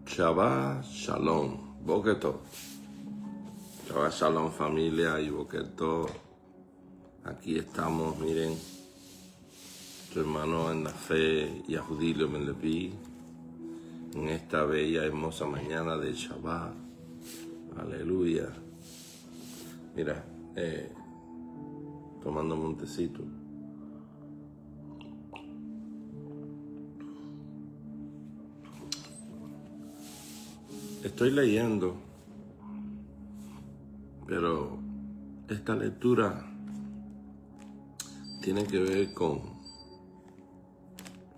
Shabbat Shalom, Boketo. Shabbat Shalom familia y Boketo. Aquí estamos, miren, su hermano en la fe, Yahudí Levi, en esta bella, hermosa mañana de Shabbat. Aleluya. Mira, tomándome un tecito. Estoy leyendo, pero esta lectura tiene que ver con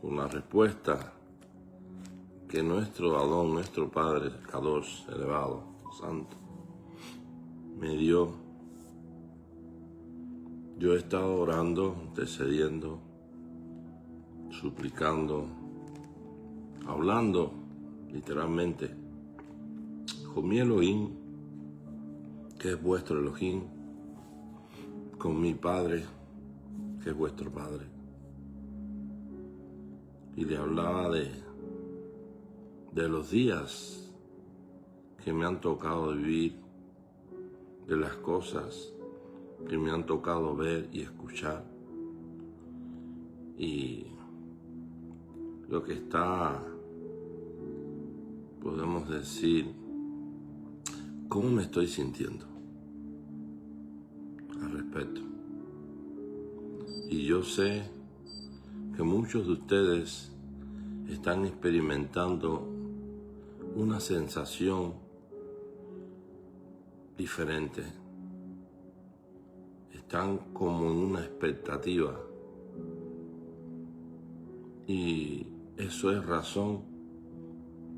una respuesta que nuestro Adón, nuestro Padre, Kadosh, elevado, santo, me dio. Yo he estado orando, intercediendo, suplicando, hablando literalmente con mi Elohim, que es vuestro Elohim, con mi Padre, que es vuestro Padre. Y le hablaba de los días que me han tocado vivir, de las cosas que me han tocado ver y escuchar. Y lo que está, podemos decir, ¿cómo me estoy sintiendo al respecto? Y yo sé que muchos de ustedes están experimentando una sensación diferente. Están como en una expectativa. Y eso es razón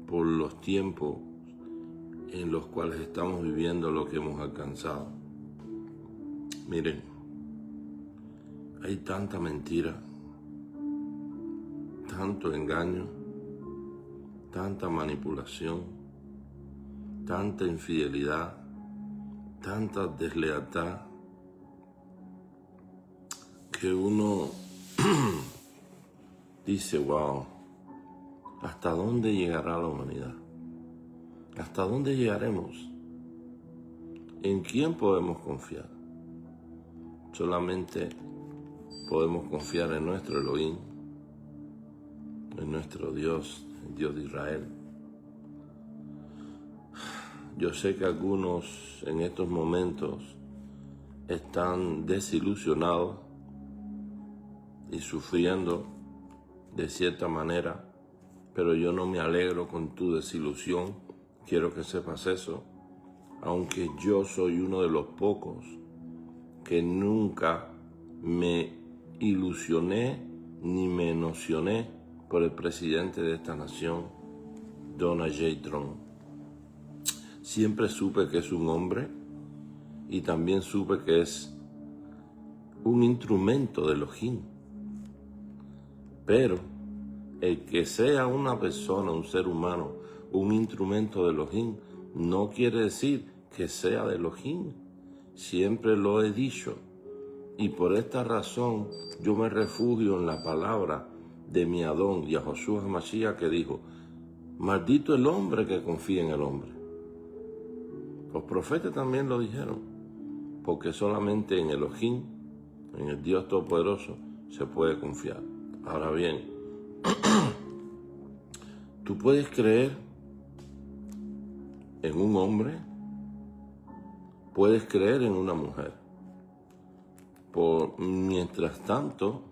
por los tiempos en los cuales estamos viviendo lo que hemos alcanzado. Miren, hay tanta mentira, tanto engaño, tanta manipulación, tanta infidelidad, tanta deslealtad, que uno dice, wow, ¿hasta dónde llegará la humanidad? ¿Hasta dónde llegaremos? ¿En quién podemos confiar? Solamente podemos confiar en nuestro Elohim, en nuestro Dios, el Dios de Israel. Yo sé que algunos en estos momentos están desilusionados y sufriendo de cierta manera, pero yo no me alegro con tu desilusión. Quiero que sepas eso, aunque yo soy uno de los pocos que nunca me ilusioné ni me emocioné por el presidente de esta nación, Donald J. Trump. Siempre supe que es un hombre y también supe que es un instrumento de Elohim. Pero el que sea una persona, un ser humano, un instrumento de Elohim, no quiere decir que sea de Elohim. Siempre lo he dicho. Y por esta razón yo me refugio en la palabra de mi Adón, Yahoshua Mashiach, que dijo, maldito el hombre que confía en el hombre. Los profetas también lo dijeron, porque solamente en Elohim, en el Dios Todopoderoso, se puede confiar. Ahora bien, tú puedes creer en un hombre, puedes creer en una mujer. Mientras tanto,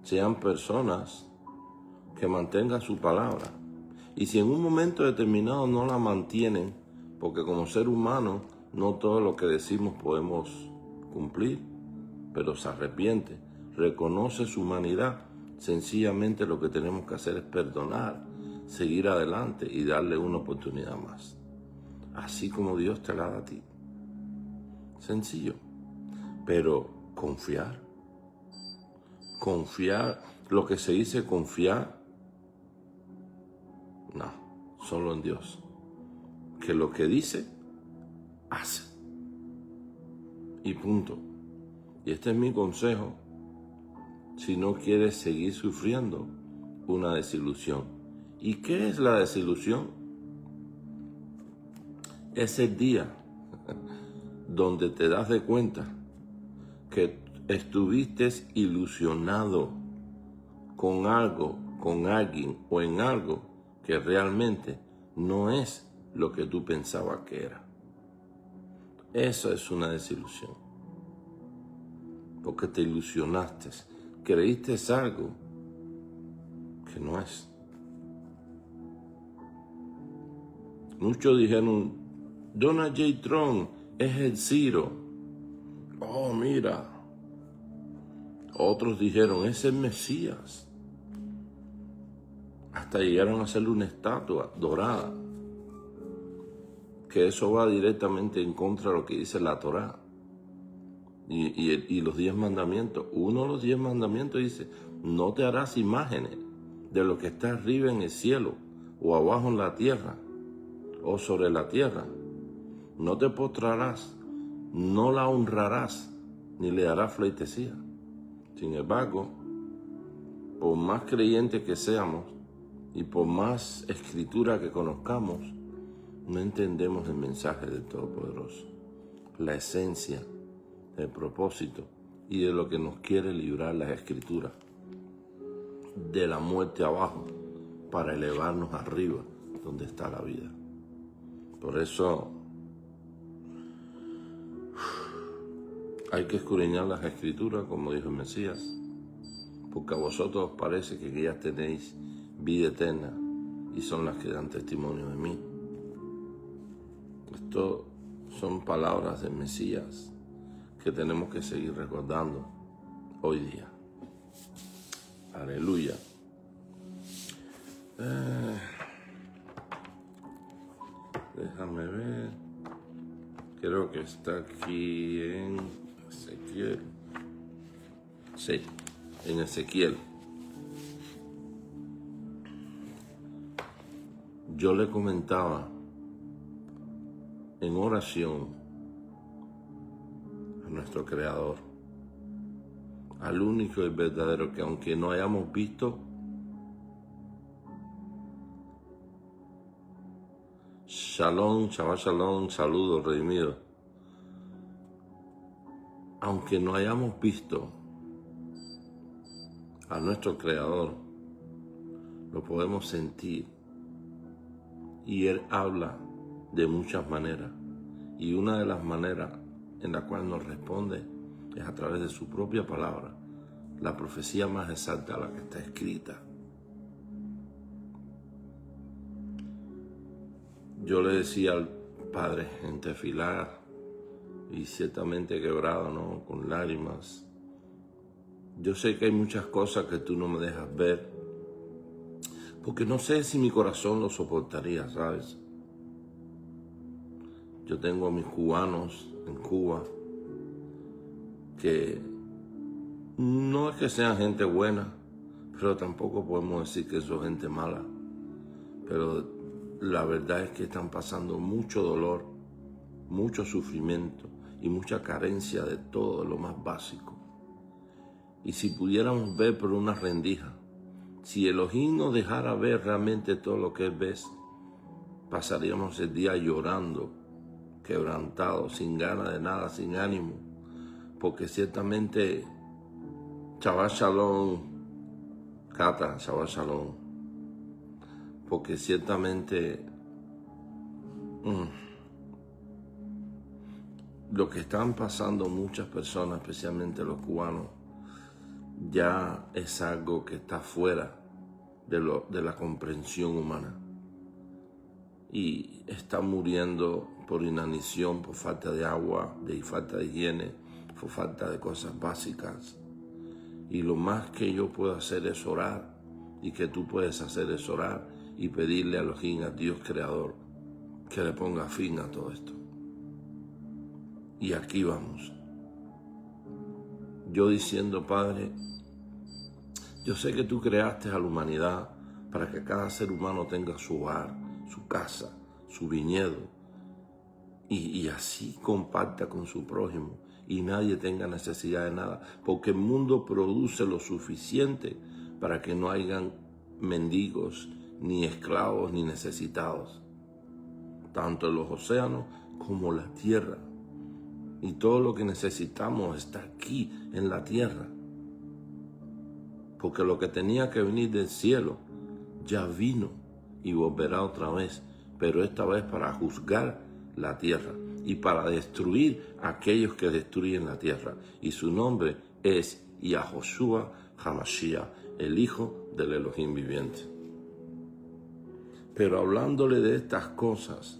sean personas que mantengan su palabra. Y si en un momento determinado no la mantienen, porque como ser humano no todo lo que decimos podemos cumplir, pero se arrepiente, reconoce su humanidad, sencillamente lo que tenemos que hacer es perdonar, seguir adelante y darle una oportunidad más. Así como Dios te la da a ti. Sencillo. Pero confiar. Confiar, lo que se dice confiar, no, solo en Dios. Que lo que dice, hace. Y punto. Y este es mi consejo. Si no quieres seguir sufriendo una desilusión. ¿Y qué es la desilusión? es el día donde te das de cuenta que estuviste ilusionado con algo, con alguien o en algo que realmente no es lo que tú pensabas que era. Eso es una desilusión. Porque te ilusionaste, creíste algo que no es. Muchos dijeron, Donald J. Trump es el Ciro. Oh, mira. Otros dijeron, es el Mesías. Hasta llegaron a hacerle una estatua dorada. Que eso va directamente en contra de lo que dice la Torá. Y los 10 mandamientos. Uno de los 10 mandamientos dice, no te harás imágenes de lo que está arriba en el cielo, o abajo en la tierra, o sobre la tierra. No te postrarás, no la honrarás, ni le darás pleitesía. Sin embargo, por más creyentes que seamos, y por más escritura que conozcamos, no entendemos el mensaje del Todopoderoso, la esencia, el propósito y de lo que nos quiere librar las escrituras, de la muerte abajo para elevarnos arriba donde está la vida. Por eso hay que escudriñar las escrituras, como dijo el Mesías, porque a vosotros os parece que ya tenéis vida eterna y son las que dan testimonio de mí. Esto son palabras del Mesías que tenemos que seguir recordando hoy día. Aleluya. Déjame ver. Creo que está aquí en Ezequiel. Sí, en Ezequiel. Yo le comentaba en oración a nuestro Creador, al único y verdadero, que aunque no hayamos visto, Shalom, Shabbat Shalom, saludos redimidos, aunque no hayamos visto a nuestro Creador, lo podemos sentir, y Él habla de muchas maneras, y una de las maneras en la cual nos responde es a través de su propia palabra, la profecía más exacta, la que está escrita. Yo le decía al Padre en Tefilar, y ciertamente quebrado, ¿no?, con lágrimas, yo sé que hay muchas cosas que tú no me dejas ver, porque no sé si mi corazón lo soportaría, ¿sabes? Yo tengo a mis cubanos en Cuba, que no es que sean gente buena, pero tampoco podemos decir que son gente mala. Pero la verdad es que están pasando mucho dolor, mucho sufrimiento y mucha carencia de todo lo más básico. Y si pudiéramos ver por una rendija, si Elohim nos dejara ver realmente todo lo que Él ve, pasaríamos el día llorando, quebrantados, sin ganas de nada, sin ánimo, porque ciertamente, Shabbat Shalom, Cata, Shabbat Shalom, porque ciertamente lo que están pasando muchas personas, especialmente los cubanos, ya es algo que está fuera de la comprensión humana. Y están muriendo por inanición, por falta de agua, de falta de higiene, por falta de cosas básicas. Y lo más que yo puedo hacer es orar, y que tú puedes hacer es orar y pedirle a Elohim, a Dios Creador, que le ponga fin a todo esto. Y aquí vamos. Yo diciendo, Padre, yo sé que tú creaste a la humanidad para que cada ser humano tenga su hogar, su casa, su viñedo, y así comparta con su prójimo y nadie tenga necesidad de nada, porque el mundo produce lo suficiente para que no hayan mendigos, ni esclavos, ni necesitados. tanto los océanos como la tierra. Y todo lo que necesitamos está aquí en la tierra. Porque lo que tenía que venir del cielo ya vino y volverá otra vez, pero esta vez para juzgar la tierra y para destruir a aquellos que destruyen la tierra. Y su nombre es Yahoshua HaMashiach, el Hijo del Elohim viviente. Pero hablándole de estas cosas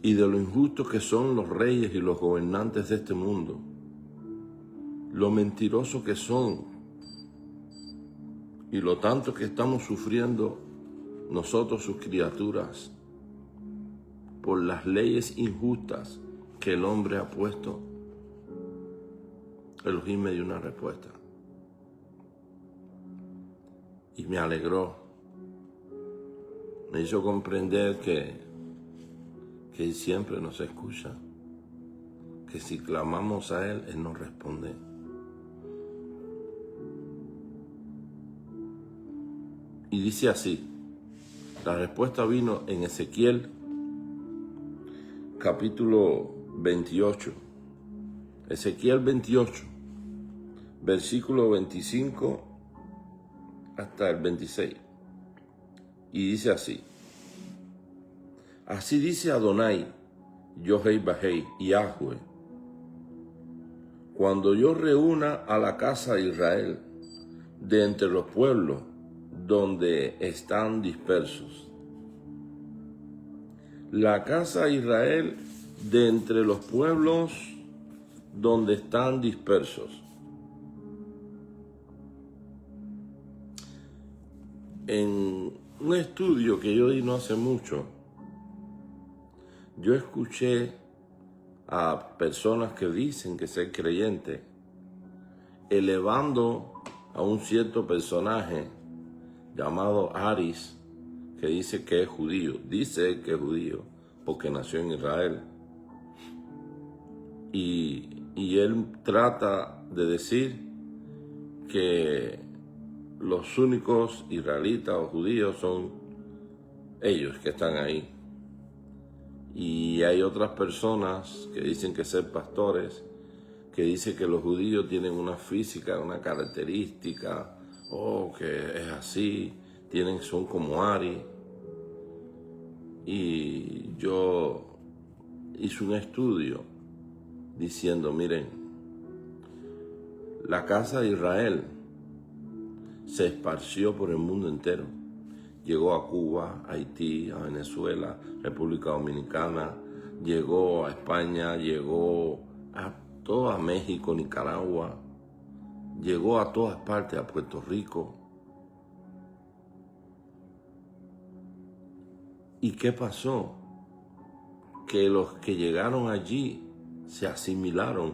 y de lo injustos que son los reyes y los gobernantes de este mundo, lo mentirosos que son y lo tanto que estamos sufriendo nosotros, sus criaturas, por las leyes injustas que el hombre ha puesto, Elohim me dio una respuesta. Y me alegró. Me hizo comprender que Él siempre nos escucha. Que si clamamos a Él, Él nos responde. Y dice así. La respuesta vino en Ezequiel, capítulo 28. Ezequiel 28, versículo 25 hasta el 26. Y dice así. Así dice Adonai, Yohei Bahei, Yahweh. Cuando yo reúna a la casa de Israel de entre los pueblos donde están dispersos. La casa de Israel de entre los pueblos donde están dispersos. En un estudio que yo di no hace mucho, yo escuché a personas que dicen que ser creyentes, elevando a un cierto personaje llamado Aris, que dice que es judío. Dice que es judío porque nació en Israel. Y él trata de decir que los únicos israelitas o judíos son ellos que están ahí. Y hay otras personas que dicen que ser pastores, que dicen que los judíos tienen una física, una característica, que es así, son como Ari. Y yo hice un estudio diciendo, miren, la casa de Israel se esparció por el mundo entero. Llegó a Cuba, a Haití, a Venezuela, República Dominicana, llegó a España, llegó a toda México, Nicaragua, llegó a todas partes, a Puerto Rico. ¿Y qué pasó? Que los que llegaron allí se asimilaron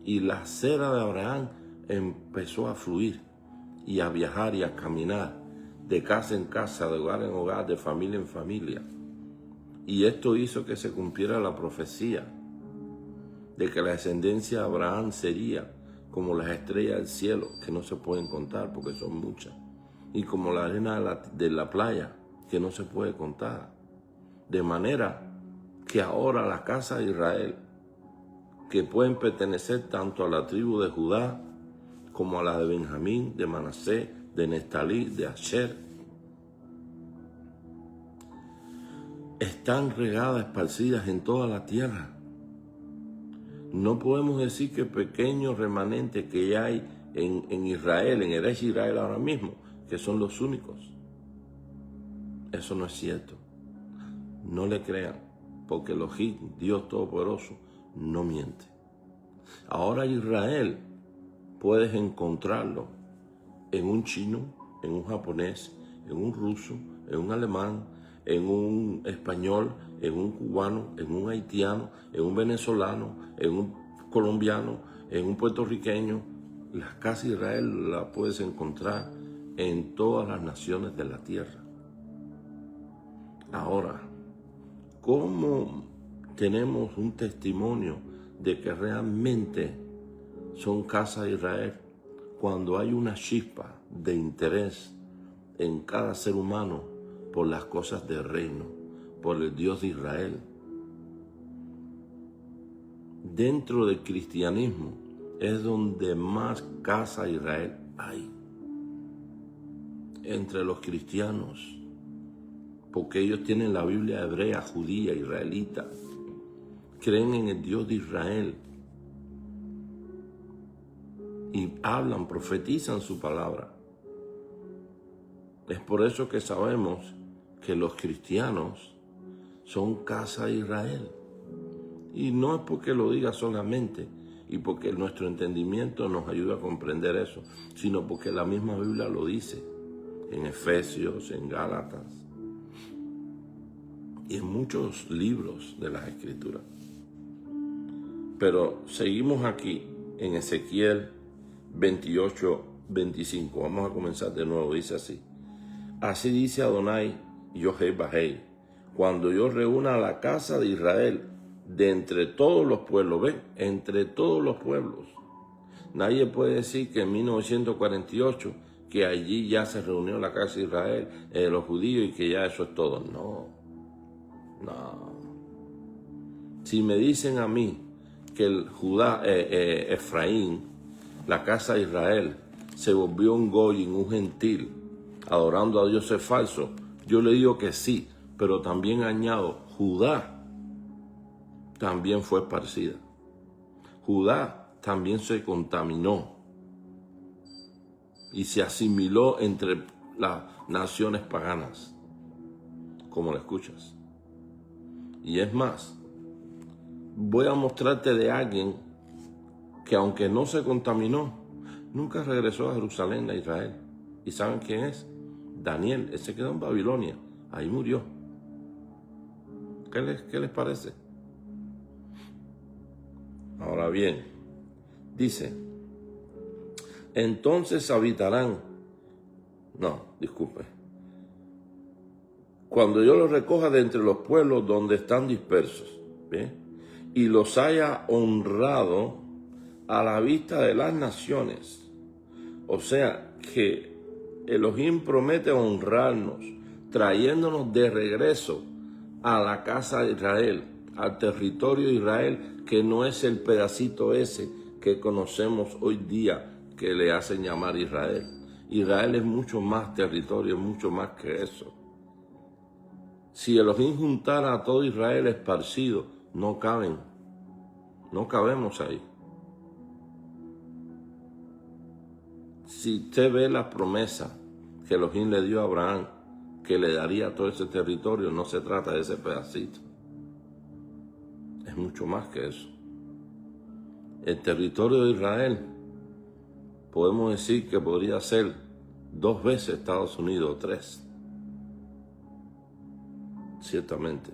y la cera de Abraham empezó a fluir y a viajar y a caminar de casa en casa, de hogar en hogar, de familia en familia. Y esto hizo que se cumpliera la profecía de que la descendencia de Abraham sería como las estrellas del cielo, que no se pueden contar porque son muchas, y como la arena de la playa, que no se puede contar. De manera que ahora la casa de Israel, que pueden pertenecer tanto a la tribu de Judá como a la de Benjamín, de Manasés, de Neftalí, de Asher, están regadas, esparcidas en toda la tierra. No podemos decir que pequeños remanentes que hay en Israel, en Eretz Israel ahora mismo, que son los únicos. Eso no es cierto. No le crean, porque Elohim, Dios Todopoderoso, no miente. Ahora Israel puedes encontrarlo en un chino, en un japonés, en un ruso, en un alemán, en un español, en un cubano, en un haitiano, en un venezolano, en un colombiano, en un puertorriqueño. La casa de Israel la puedes encontrar en todas las naciones de la tierra. Ahora, ¿cómo tenemos un testimonio de que realmente son casa de Israel? Cuando hay una chispa de interés en cada ser humano por las cosas del reino, por el Dios de Israel. Dentro del cristianismo es donde más casa Israel hay. Entre los cristianos. Porque ellos tienen la Biblia hebrea, judía, israelita. Creen en el Dios de Israel. Y hablan, profetizan su palabra. Es por eso que sabemos que los cristianos son casa de Israel. Y no es porque lo diga solamente y porque nuestro entendimiento nos ayuda a comprender eso, sino porque la misma Biblia lo dice en Efesios, en Gálatas y en muchos libros de las Escrituras. Pero seguimos aquí en Ezequiel 28:25. Vamos a comenzar de nuevo. Dice así: así dice Adonai Yahweh, cuando yo reúna a la casa de Israel de entre todos los pueblos. ¿Ven? Entre todos los pueblos. Nadie puede decir que en 1948 que allí ya se reunió la casa de Israel, los judíos, y que ya eso es todo. No. Si me dicen a mí que el Efraín, la casa de Israel, se volvió un goyim, un gentil, adorando a dioses falsos, yo le digo que sí, pero también añado, Judá también fue esparcida. Judá también se contaminó y se asimiló entre las naciones paganas, como lo escuchas. Y es más, voy a mostrarte de alguien que, aunque no se contaminó, nunca regresó a Jerusalén, a Israel. ¿Y saben quién es? Daniel. Él se quedó en Babilonia. Ahí murió. ¿Qué les parece? Ahora bien, dice, entonces habitarán, cuando yo los recoja de entre los pueblos donde están dispersos, ¿bien? Y los haya honrado a la vista de las naciones. O sea que Elohim promete honrarnos, trayéndonos de regreso a la casa de Israel, al territorio de Israel, que no es el pedacito ese que conocemos hoy día, que le hacen llamar Israel. Israel es mucho más territorio, mucho más que eso. Si Elohim juntara a todo Israel esparcido, no cabemos ahí. Si usted ve la promesa que Elohim le dio a Abraham, que le daría todo ese territorio, no se trata de ese pedacito. Es mucho más que eso. El territorio de Israel, podemos decir que podría ser 2 veces Estados Unidos o 3. Ciertamente.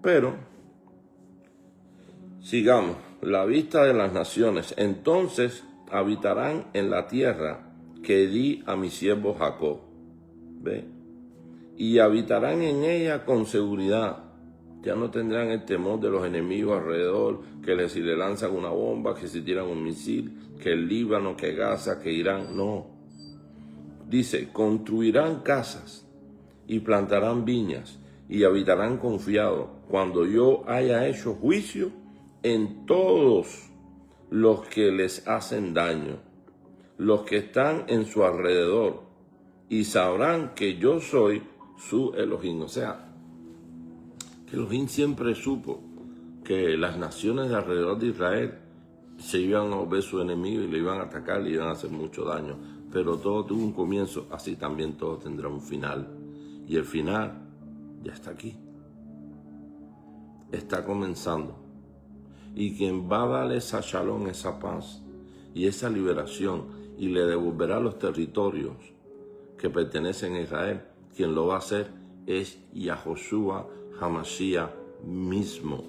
Pero, sigamos. La vista de las naciones. Entonces habitarán en la tierra que di a mi siervo Jacob. ¿Ve? Y habitarán en ella con seguridad. Ya no tendrán el temor de los enemigos alrededor, que si le lanzan una bomba, que si tiran un misil, que el Líbano, que Gaza, que Irán. No. Dice, construirán casas y plantarán viñas y habitarán confiados cuando yo haya hecho juicio en todos los que les hacen daño, los que están en su alrededor, y sabrán que yo soy su Elohim. O sea, que Elohim siempre supo que las naciones de alrededor de Israel se iban a volver su enemigo y le iban a atacar, le iban a hacer mucho daño. Pero todo tuvo un comienzo, así también todo tendrá un final. Y el final ya está aquí. Está comenzando. Y quien va a darle esa shalom, esa paz y esa liberación, y le devolverá los territorios que pertenecen a Israel, quien lo va a hacer es Yahoshua HaMashiach mismo,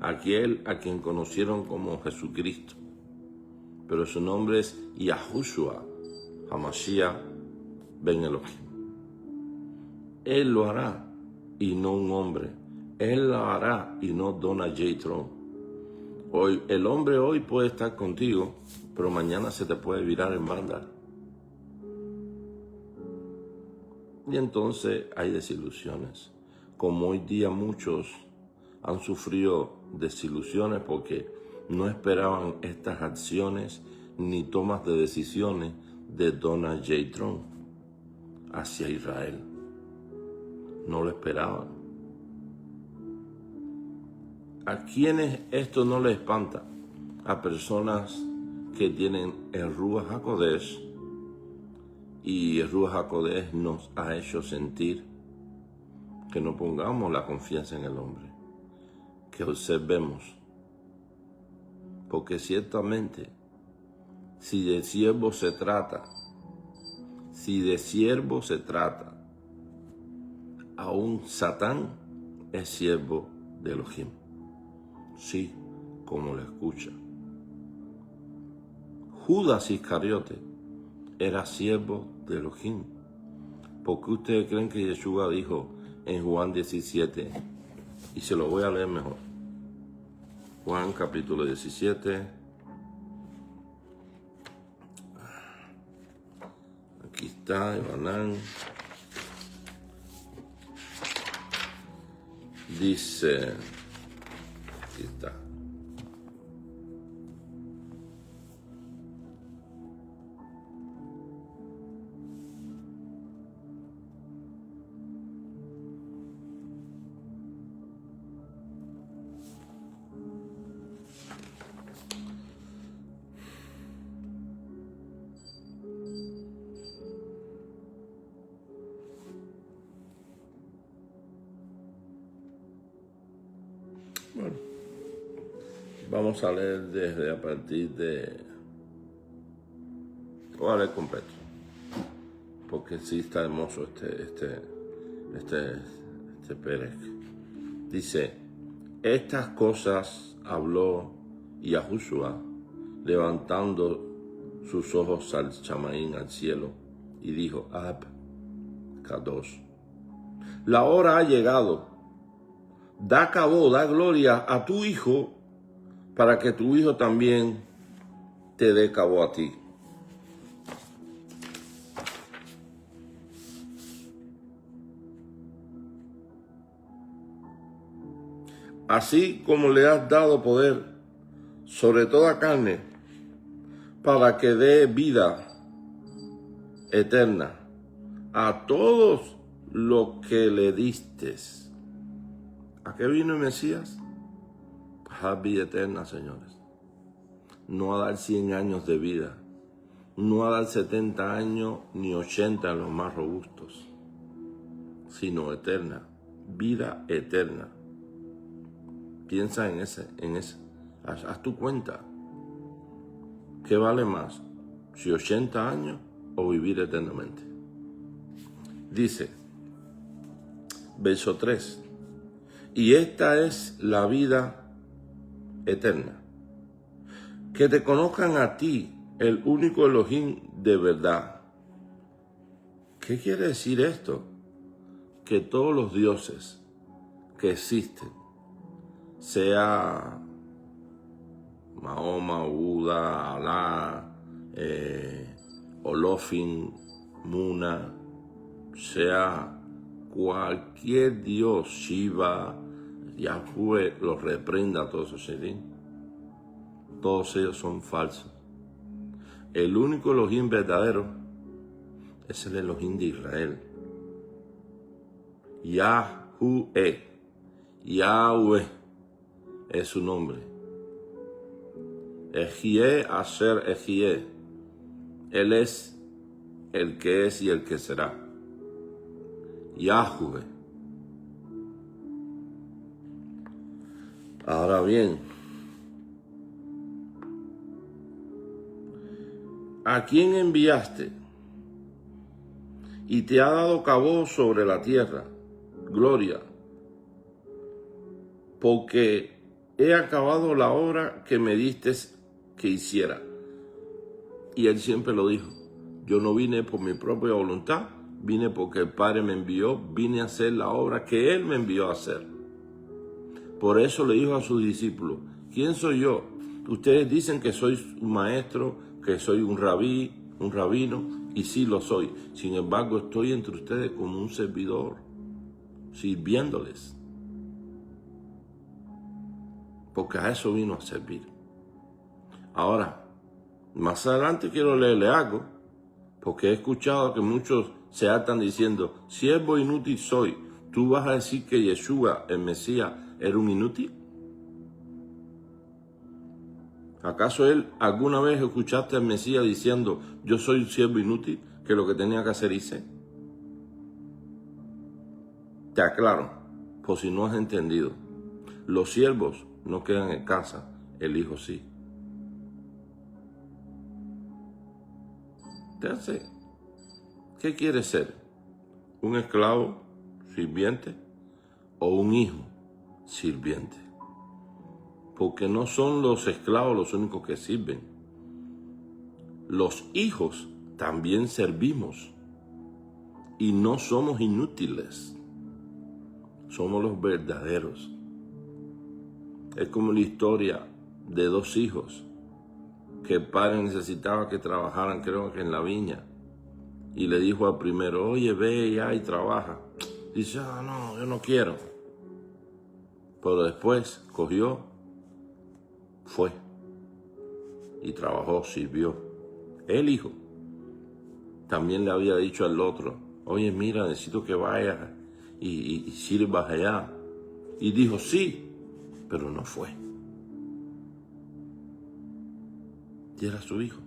aquel a quien conocieron como Jesucristo, pero su nombre es Yahoshua HaMashiach Ben Elohim. Él lo hará y no un hombre. Él lo hará y no Donald J. Trump. Hoy, el hombre hoy puede estar contigo, pero mañana se te puede virar en banda. Y entonces hay desilusiones. como hoy día muchos han sufrido desilusiones porque no esperaban estas acciones ni tomas de decisiones de Donald J. Trump hacia Israel. No lo esperaban. ¿A quienes esto no les espanta? A personas que tienen el Ruach HaKodesh, y el Ruach HaKodesh nos ha hecho sentir que no pongamos la confianza en el hombre, que observemos, porque ciertamente si de siervo se trata, aún Satán es siervo de Elohim. Sí, como lo escucha. Judas Iscariote era siervo de Elohim. ¿Por qué ustedes creen que Yeshua dijo en Juan 17? Y se lo voy a leer mejor. Juan capítulo 17. Aquí está, Yohanan. Dice, aquí está. Bueno, vamos a leer desde a partir de... Voy a leer completo, porque sí está hermoso este Pérez. Dice, estas cosas habló Yahushua, levantando sus ojos al Chamaín, al cielo, y dijo, Ab, Kadosh, la hora ha llegado, da cabo, da gloria a tu hijo, para que tu hijo también te dé cabo a ti. Así como le has dado poder sobre toda carne, para que dé vida eterna a todos los que le distes. ¿A qué vino el Mesías? A vida eterna, señores. No a dar 100 años de vida, no a dar 70 años ni 80 en los más robustos, sino eterna, vida eterna. Piensa en ese. Haz tu cuenta. ¿Qué vale más? Si 80 años o vivir eternamente. Dice, verso 3. Y esta es la vida eterna. Que te conozcan a ti, el único Elohim de verdad. ¿Qué quiere decir esto? Que todos los dioses que existen, sea Mahoma, Buda, Alá, Olofin, Muna, sea cualquier dios, Shiva, Yahweh, los reprenda a todos esos seres. Todos ellos son falsos. El único Elohim verdadero es el Elohim de Israel. Yahweh es su nombre. Ejie Asher Ejie. Él es el que es y el que será. Yahweh. Ahora bien, ¿a quién enviaste? Y te ha dado cabo sobre la tierra, gloria, porque he acabado la obra que me diste que hiciera. Y él siempre lo dijo, yo no vine por mi propia voluntad, vine porque el Padre me envió, vine a hacer la obra que Él me envió a hacer. Por eso le dijo a sus discípulos, ¿quién soy yo? Ustedes dicen que soy un maestro, que soy un rabino, y sí lo soy. Sin embargo, estoy entre ustedes como un servidor. sirviéndoles. Porque a eso vino a servir. Ahora, más adelante quiero leerle algo, porque he escuchado que muchos se hartan diciendo, siervo inútil soy, ¿tú vas a decir que Yeshua, el Mesías, era un inútil? ¿Acaso alguna vez escuchaste al Mesías diciendo, yo soy un siervo inútil, que lo que tenía que hacer hice? Te aclaro, por si no has entendido, los siervos no quedan en casa, el hijo sí. Entonces, ¿qué quieres ser? ¿Un esclavo sirviente o un hijo sirviente? Porque no son los esclavos los únicos que sirven. Los hijos también servimos y no somos inútiles. Somos los verdaderos. Es como la historia de dos hijos que el padre necesitaba que trabajaran, creo que en la viña, y le dijo al primero, oye, ve ya y trabaja. Dice, no, yo no quiero. Pero después cogió, fue y trabajó, sirvió. El hijo también le había dicho al otro, oye, mira, necesito que vayas y sirvas allá. Y dijo, sí, pero no fue. Y era su hijo.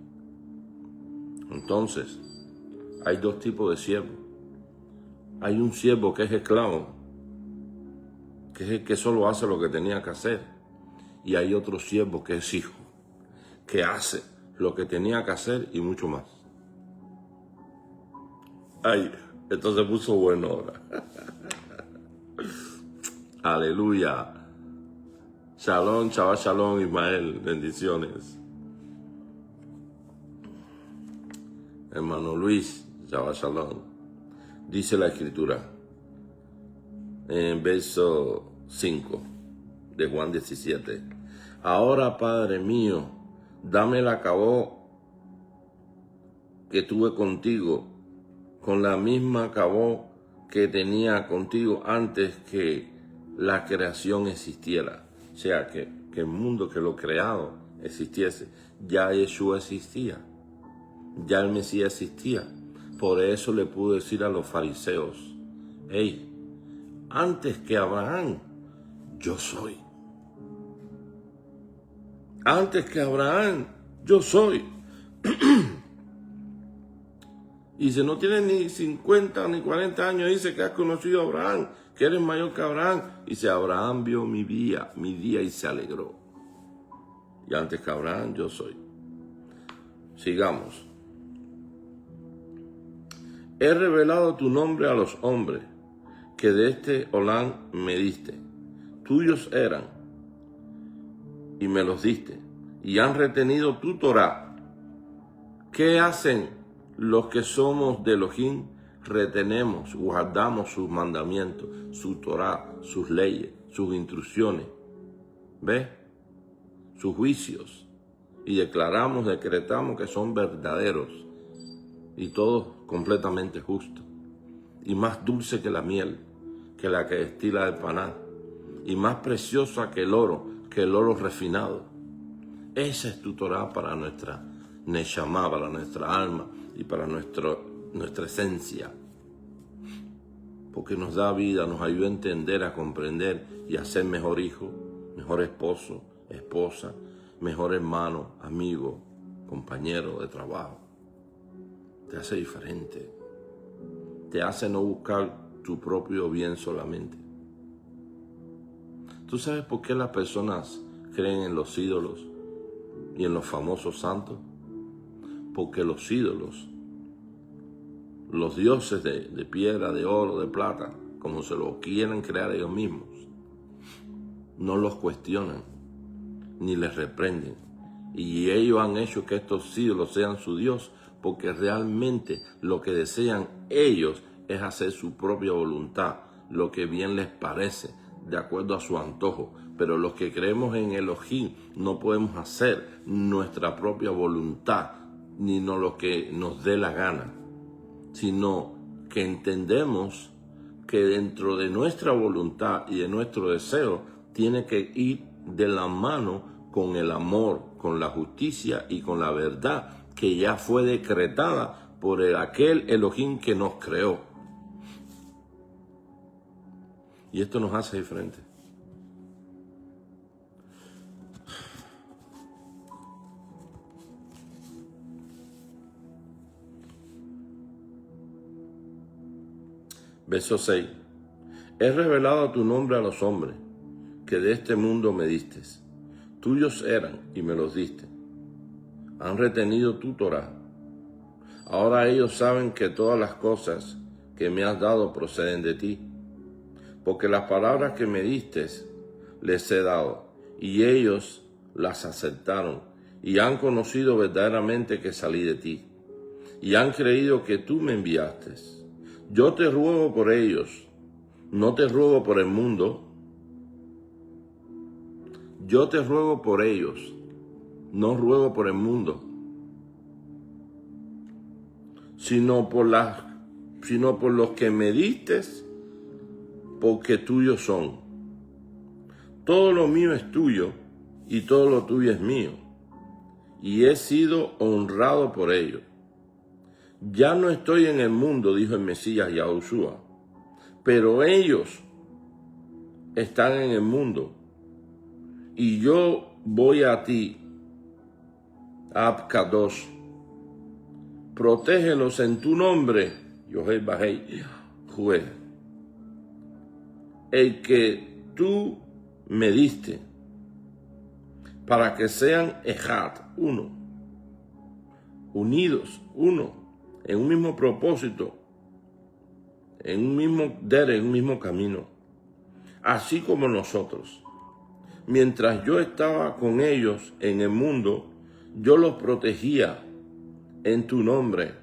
Entonces, hay dos tipos de siervos. Hay un siervo que es esclavo, que es el que solo hace lo que tenía que hacer. Y hay otro siervo que es hijo, que hace lo que tenía que hacer y mucho más. Ay, esto se puso bueno ahora. Aleluya. Shalom, chaval, shalom, Ismael. Bendiciones. Hermano Luis, chaval, shalom. Dice la Escritura en verso 5 de Juan 17. Ahora, Padre mío, dame la cabó que tuve contigo, con la misma cabó que tenía contigo antes que la creación existiera. O sea, que el mundo, que lo creado existiese. Ya Yeshua existía. Ya el Mesías existía. Por eso le pudo decir a los fariseos, hey, antes que Abraham, yo soy. Antes que Abraham, yo soy. Y si no tienes ni 50 ni 40 años, dice que has conocido a Abraham, que eres mayor que Abraham. Dice, Abraham vio mi día y se alegró. Y antes que Abraham, yo soy. Sigamos. He revelado tu nombre a los hombres, que de este Olán me diste. Tuyos eran, y me los diste, y han retenido tu Torá. ¿Qué hacen los que somos de Elohim? Retenemos, guardamos sus mandamientos, su Torá, sus leyes, sus instrucciones. ¿Ves? Sus juicios. Y decretamos que son verdaderos. Y todos completamente justos. Y más dulce que la miel, que la que destila el paná. Y más preciosa que el oro refinado. Esa es tu Torá para nuestra Neshama, para nuestra alma y para nuestra esencia. Porque nos da vida, nos ayuda a entender, a comprender y a ser mejor hijo, mejor esposo, esposa, mejor hermano, amigo, compañero de trabajo. Te hace diferente. Te hace no buscar tu propio bien solamente. ¿Tú sabes por qué las personas creen en los ídolos y en los famosos santos? Porque los ídolos, los dioses de piedra, de oro, de plata, como se lo quieren crear ellos mismos, no los cuestionan ni les reprenden. Y ellos han hecho que estos ídolos sean su Dios, porque realmente lo que desean ellos es hacer su propia voluntad, lo que bien les parece, de acuerdo a su antojo. Pero los que creemos en Elohim no podemos hacer nuestra propia voluntad, ni lo que nos dé la gana, sino que entendemos que dentro de nuestra voluntad y de nuestro deseo tiene que ir de la mano con el amor, con la justicia y con la verdad que ya fue decretada por aquel Elohim que nos creó. Y esto nos hace diferente. Verso 6. He revelado tu nombre a los hombres que de este mundo me diste. Tuyos eran y me los diste. Han retenido tu Torá. Ahora ellos saben que todas las cosas que me has dado proceden de ti. Porque las palabras que me diste les he dado, y ellos las aceptaron, y han conocido verdaderamente que salí de ti, y han creído que tú me enviaste. Yo te ruego por ellos, no te ruego por el mundo. Yo te ruego por ellos, no ruego por el mundo, sino por los que me diste, porque tuyos son. Todo lo mío es tuyo, y todo lo tuyo es mío, y he sido honrado por ellos. Ya no estoy en el mundo, dijo el Mesías Yahushua, pero ellos están en el mundo, y yo voy a ti, Ab Kadosh. Protégelos en tu nombre, Yohei Bahei Jue, el que tú me diste, para que sean Ejad, uno, unidos, uno, en un mismo propósito, en un mismo dere, en un mismo camino, así como nosotros. Mientras yo estaba con ellos en el mundo, yo los protegía en tu nombre.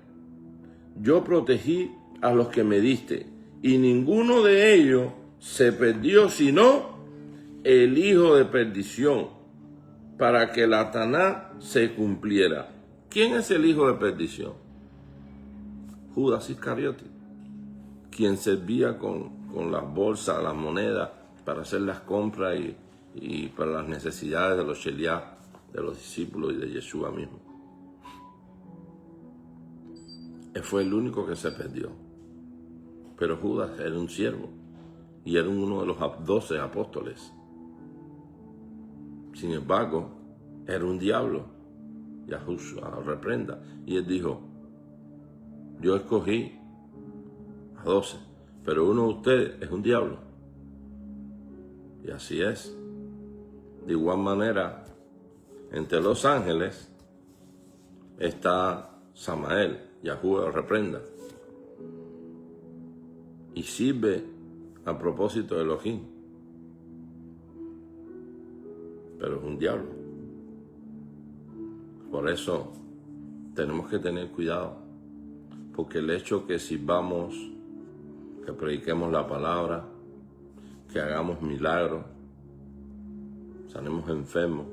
Yo protegí a los que me diste, y ninguno de ellos se perdió, sino el hijo de perdición, para que la Taná se cumpliera. ¿Quién es el hijo de perdición? Judas Iscariote, quien servía con las bolsas, las monedas, para hacer las compras y para las necesidades de los Sheliá, de los discípulos y de Yeshua mismo. Él fue el único que se perdió. Pero Judas era un siervo y era uno de los 12 apóstoles. Sin embargo, era un diablo. Yahushua reprenda. Y él dijo, yo escogí a 12, pero uno de ustedes es un diablo. Y así es. De igual manera, entre los ángeles está Samael, Yahushua reprenda, y sirve a propósito de Elohim, pero es un diablo. Por eso tenemos que tener cuidado, porque el hecho que sirvamos, que prediquemos la palabra, que hagamos milagros, sanemos enfermos,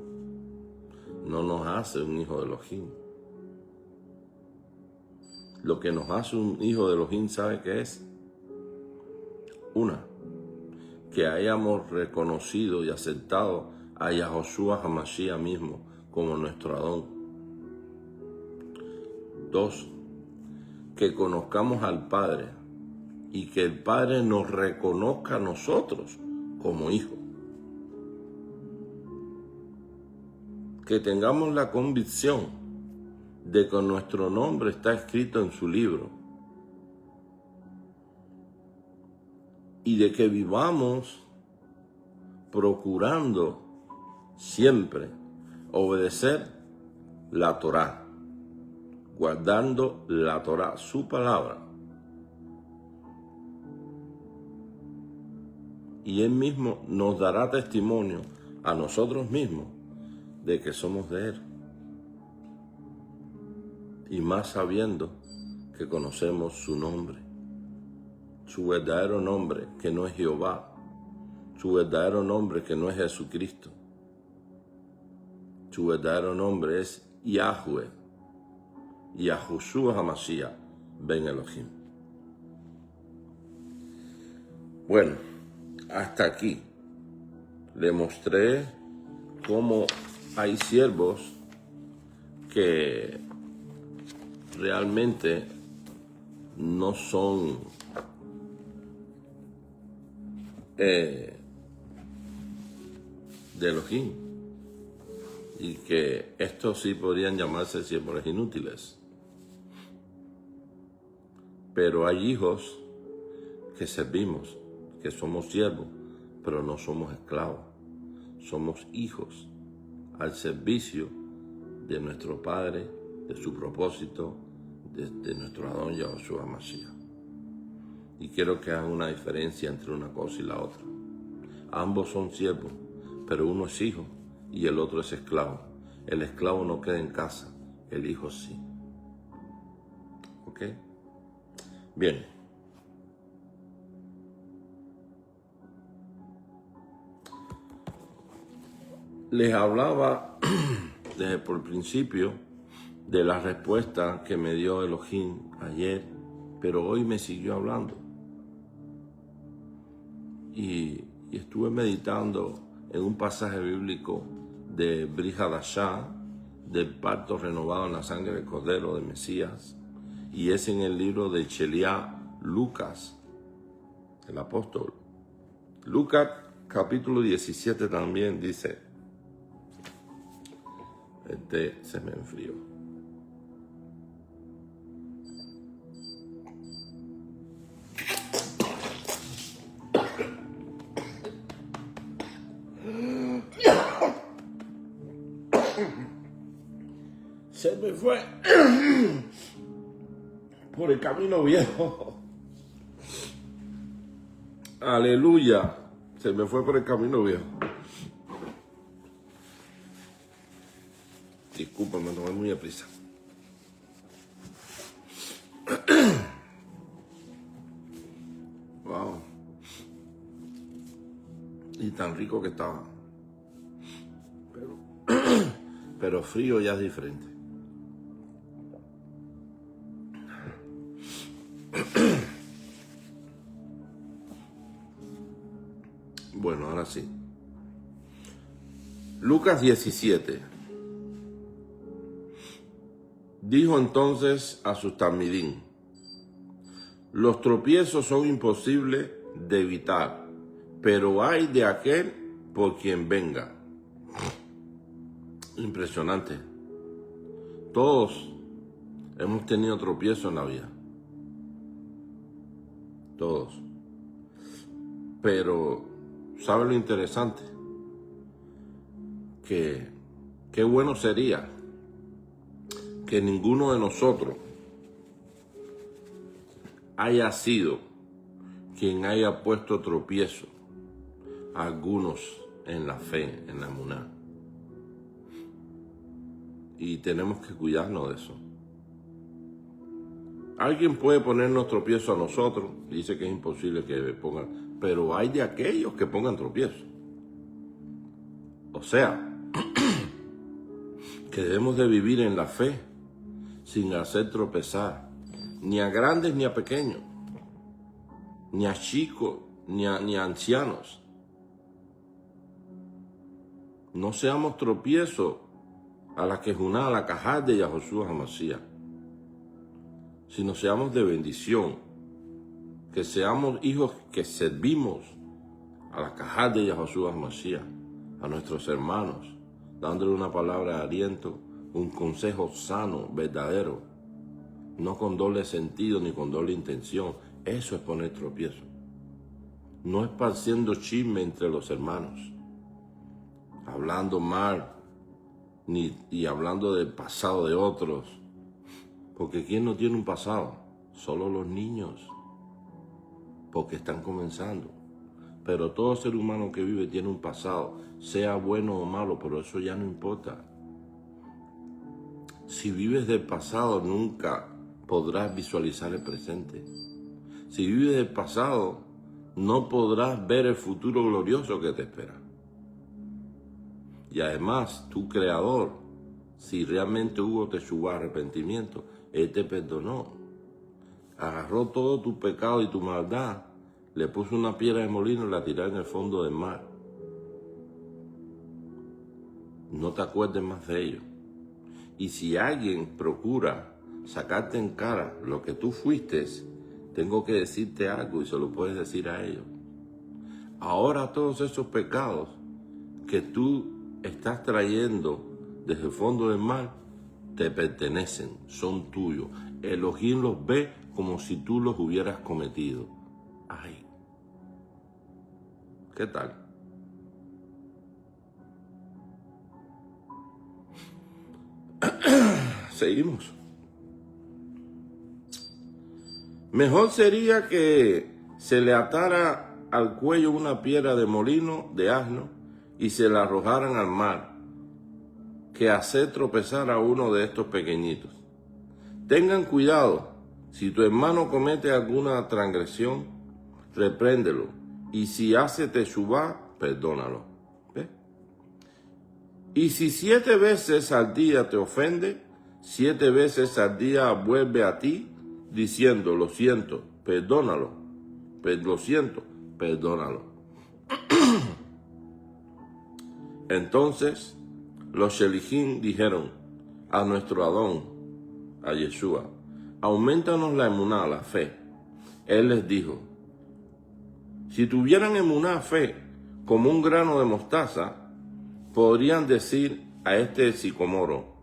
no nos hace un hijo de Elohim. Lo que nos hace un hijo de Elohim, ¿sabe qué es? Una, que hayamos reconocido y aceptado a Yahushua HaMashiach mismo como nuestro Adón. Dos, que conozcamos al Padre y que el Padre nos reconozca a nosotros como hijos. Que tengamos la convicción de que nuestro nombre está escrito en su libro y de que vivamos procurando siempre obedecer la Torá, guardando la Torá, su palabra. Y Él mismo nos dará testimonio a nosotros mismos de que somos de Él. Y más sabiendo que conocemos su nombre, su verdadero nombre, que no es Jehová, su verdadero nombre, que no es Jesucristo, su verdadero nombre es Yahweh, Yahushua HaMashiach ben Elohim. Bueno, hasta aquí le mostré cómo hay siervos que realmente no son de Elohim, y que estos sí podrían llamarse siervos inútiles. Pero hay hijos que servimos, que somos siervos, pero no somos esclavos. Somos hijos al servicio de nuestro Padre, de su propósito, de nuestro Adón Yahushua Mashiach. Y quiero que hagan una diferencia entre una cosa y la otra. Ambos son siervos, pero uno es hijo y el otro es esclavo. El esclavo no queda en casa, el hijo sí. ¿Ok? Bien. Les hablaba desde por el principio de la respuesta que me dio Elohim ayer, pero hoy me siguió hablando. Y estuve meditando en un pasaje bíblico de Brit Hadashah, del pacto renovado en la sangre del Cordero de Mesías, y es en el libro de Sheliah Lucas, el apóstol. Lucas capítulo 17 también dice, se me enfrió. Se me fue por el camino viejo. Aleluya. Se me fue por el camino viejo. Disculpa, me tomé muy deprisa. Wow. Y tan rico que estaba. Pero frío ya es diferente. Bueno, ahora sí. Lucas 17. Dijo entonces a sus talmidín: los tropiezos son imposibles de evitar, pero hay de aquel por quien venga. Impresionante. Todos hemos tenido tropiezos en la vida. Todos. Pero, ¿sabe lo interesante? Que qué bueno sería que ninguno de nosotros haya sido quien haya puesto tropiezo a algunos en la fe, en la emuná. Y tenemos que cuidarnos de eso. Alguien puede ponernos tropiezo a nosotros, dice que es imposible que pongan, pero hay de aquellos que pongan tropiezo. O sea, que debemos de vivir en la fe, sin hacer tropezar, ni a grandes ni a pequeños, ni a chicos, ni a ancianos. No seamos tropiezos a la quejuná, a la cajá de Yahushua HaMashiach, sino seamos de bendición, que seamos hijos que servimos a la cajá de Yahushua HaMashiach, a nuestros hermanos, dándole una palabra de aliento, un consejo sano, verdadero, no con doble sentido ni con doble intención. Eso es poner tropiezo. No esparciendo chisme entre los hermanos, hablando mal y hablando del pasado de otros, porque ¿quién no tiene un pasado? Solo los niños, porque están comenzando. Pero todo ser humano que vive tiene un pasado, sea bueno o malo, pero eso ya no importa. Si vives del pasado, nunca podrás visualizar el presente. Si vives del pasado, no podrás ver el futuro glorioso que te espera. Y además, tu Creador, si realmente hubo teshuvá, arrepentimiento, Él te perdonó. Agarró todo tu pecado y tu maldad, le puso una piedra de molino y la tiró en el fondo del mar. No te acuerdes más de ello. Y si alguien procura sacarte en cara lo que tú fuiste, tengo que decirte algo y se lo puedes decir a ellos. Ahora todos esos pecados que tú estás trayendo desde el fondo del mar te pertenecen, son tuyos. Elohim los ve como si tú los hubieras cometido. Ay, ¿qué tal? Seguimos. Mejor sería que se le atara al cuello una piedra de molino de asno y se la arrojaran al mar, que hacer tropezar a uno de estos pequeñitos. Tengan cuidado, si tu hermano comete alguna transgresión, repréndelo, y si hace teshuvá, perdónalo. ¿Ves? Y si 7 veces al día te ofende, 7 veces al día vuelve a ti, diciendo, lo siento, perdónalo, lo siento, perdónalo. Entonces los Shelichim dijeron a nuestro Adón, a Yeshua, aumentanos la emuná, la fe. Él les dijo, si tuvieran emuná, fe, como un grano de mostaza, podrían decir a este sicomoro,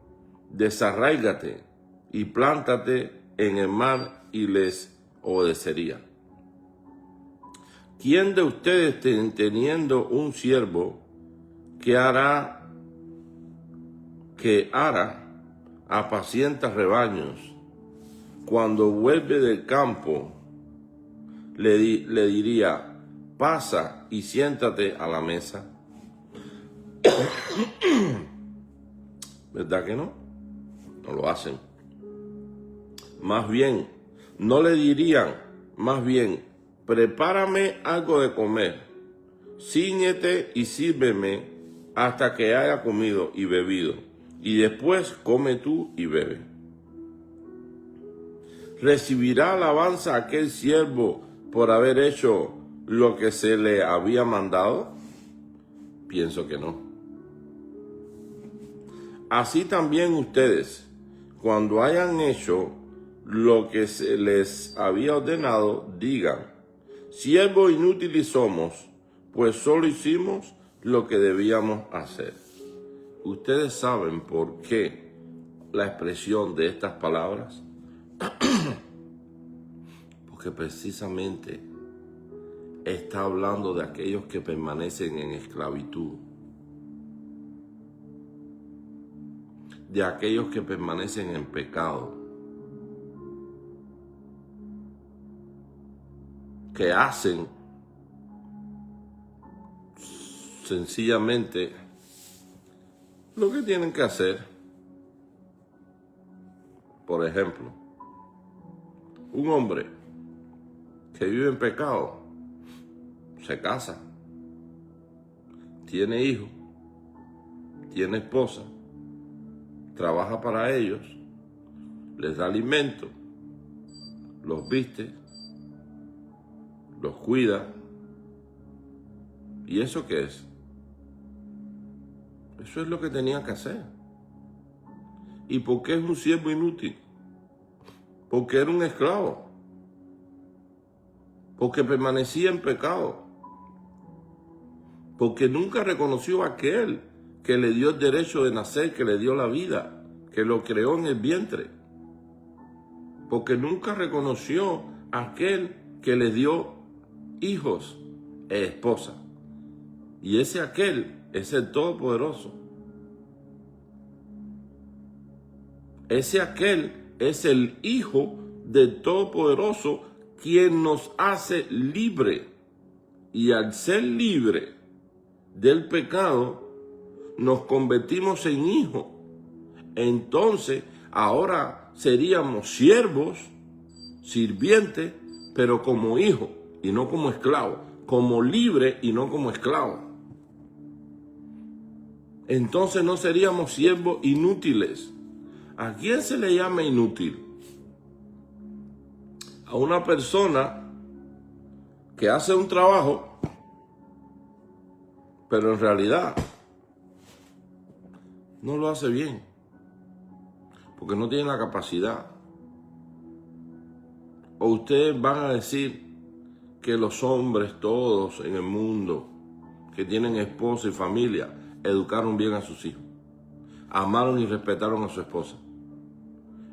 desarráigate y plántate en el mar, y les obedecería. ¿Quién de ustedes, teniendo un siervo que apacienta rebaños, cuando vuelve del campo, le diría, pasa y siéntate a la mesa? ¿Verdad que no? No lo hacen. Más bien, no le dirían, más bien, prepárame algo de comer, cíñete y sírveme hasta que haya comido y bebido, y después come tú y bebe. ¿Recibirá alabanza aquel siervo por haber hecho lo que se le había mandado? Pienso que no. Así también ustedes, cuando hayan hecho lo que se les había ordenado, digan, siervos inútiles somos, pues solo hicimos lo que debíamos hacer. ¿Ustedes saben por qué la expresión de estas palabras? Porque precisamente está hablando de aquellos que permanecen en esclavitud, de aquellos que permanecen en pecado, que hacen sencillamente lo que tienen que hacer. Por ejemplo, un hombre que vive en pecado se casa, tiene hijos, tiene esposa, trabaja para ellos, les da alimento, los viste, los cuida. ¿Y eso qué es? Eso es lo que tenía que hacer. ¿Y por qué es un siervo inútil? Porque era un esclavo. Porque permanecía en pecado. Porque nunca reconoció a aquel que le dio el derecho de nacer, que le dio la vida, que lo creó en el vientre. Porque nunca reconoció a aquel que le dio hijos e esposa. Y aquel es el Todopoderoso. Aquel es el Hijo del Todopoderoso, quien nos hace libre. Y al ser libre del pecado, nos convertimos en hijos. Entonces, ahora seríamos siervos, sirvientes, pero como hijos y no como esclavos, como libre y no como esclavos. Entonces no seríamos siervos inútiles. ¿A quién se le llama inútil? A una persona que hace un trabajo, pero en realidad no lo hace bien, porque no tiene la capacidad. O ustedes van a decir que los hombres todos en el mundo que tienen esposa y familia educaron bien a sus hijos, amaron y respetaron a su esposa.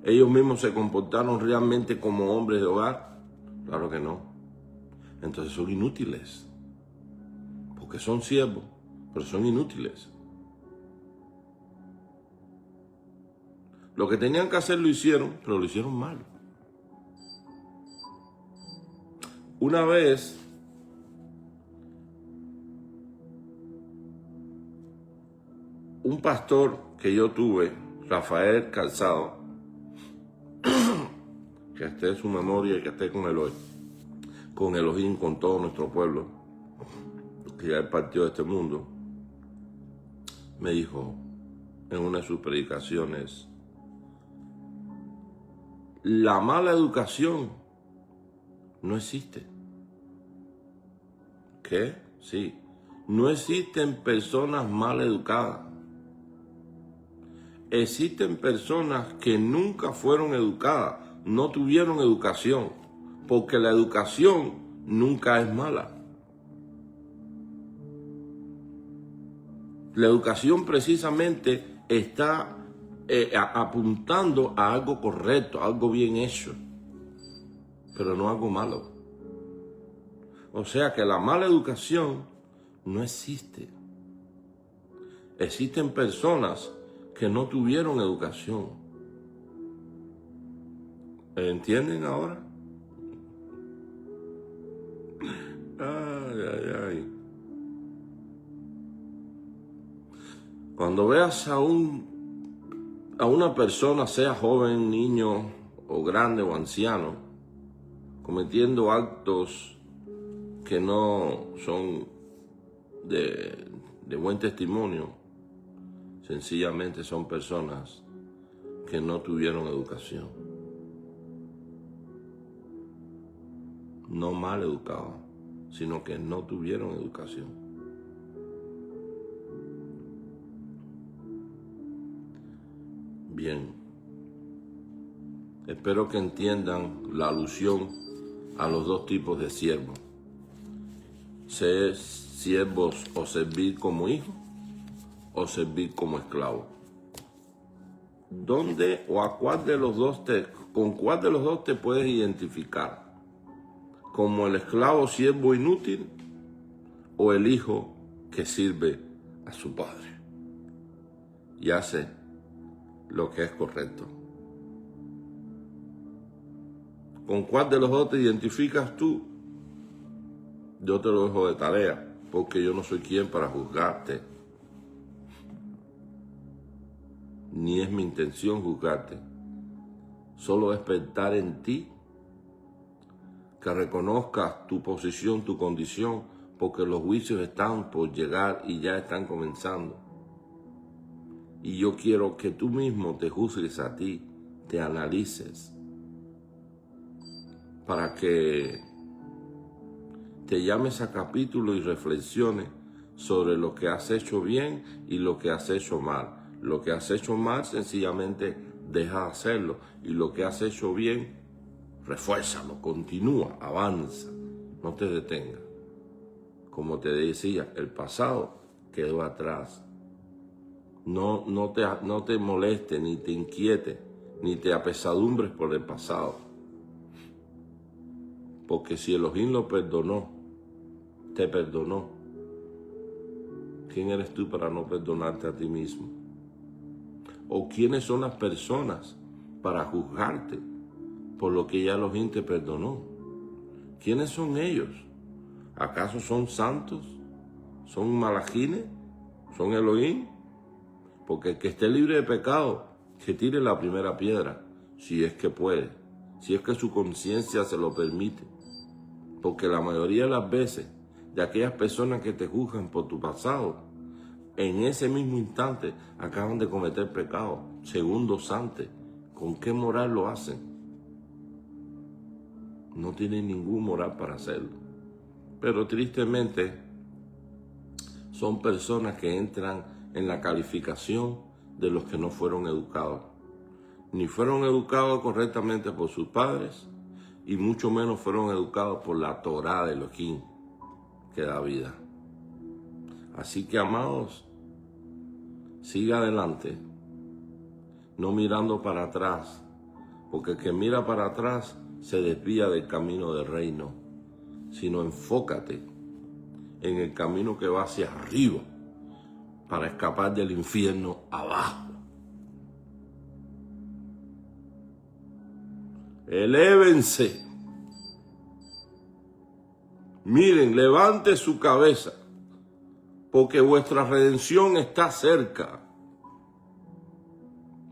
¿Ellos mismos se comportaron realmente como hombres de hogar? Claro que no. Entonces son inútiles, porque son siervos, pero son inútiles. Lo que tenían que hacer lo hicieron, pero lo hicieron mal. Una vez, un pastor que yo tuve, Rafael Calzado, que esté en su memoria y que esté con Elohim, con todo nuestro pueblo, que ya es partido de este mundo, me dijo en una de sus predicaciones: la mala educación no existe. ¿Qué? Sí. No existen personas mal educadas. Existen personas que nunca fueron educadas, no tuvieron educación, porque la educación nunca es mala. La educación precisamente está apuntando a algo correcto, a algo bien hecho, pero no algo malo. O sea que la mala educación no existe. Existen personas que no tuvieron educación. ¿Entienden ahora? Ay, ay, ay. Cuando veas a una persona, sea joven, niño o grande o anciano, cometiendo actos que no son de buen testimonio, sencillamente son personas que no tuvieron educación. No mal educados, sino que no tuvieron educación. Bien, espero que entiendan la alusión a los dos tipos de siervos. Ser siervos o servir como hijo o servir como esclavo. ¿Dónde o a cuál de los dos con cuál de los dos te puedes identificar? ¿Como el esclavo siervo inútil o el hijo que sirve a su padre y hace lo que es correcto? ¿Con cuál de los dos te identificas tú? Yo te lo dejo de tarea, porque yo no soy quien para juzgarte. Ni es mi intención juzgarte. Solo despertar en ti, que reconozcas tu posición, tu condición, porque los juicios están por llegar y ya están comenzando. Y yo quiero que tú mismo te juzgues a ti, te analices, para que te llames a capítulo y reflexiones sobre lo que has hecho bien y lo que has hecho mal. Lo que has hecho mal, sencillamente deja de hacerlo. Y lo que has hecho bien, refuérzalo, continúa, avanza, no te detengas. Como te decía, el pasado quedó atrás. No te molestes, ni te inquietes, ni te apesadumbres por el pasado. Porque si Elohim lo perdonó, te perdonó, ¿quién eres tú para no perdonarte a ti mismo? ¿O quiénes son las personas para juzgarte por lo que ya Elohim te perdonó? ¿Quiénes son ellos? ¿Acaso son santos? ¿Son malajines? ¿Son Elohim? Porque el que esté libre de pecado, que tire la primera piedra, si es que puede, si es que su conciencia se lo permite. Porque la mayoría de las veces, de aquellas personas que te juzgan por tu pasado, en ese mismo instante acaban de cometer pecado, segundos antes. ¿Con qué moral lo hacen? No tienen ningún moral para hacerlo. Pero tristemente son personas que entran en la calificación de los que no fueron educados. Ni fueron educados correctamente por sus padres y mucho menos fueron educados por la Torá de Elohim que da vida. Así que, amados, siga adelante, no mirando para atrás, porque el que mira para atrás se desvía del camino del reino, sino enfócate en el camino que va hacia arriba para escapar del infierno abajo. Elévense. Miren, levante su cabeza, porque vuestra redención está cerca.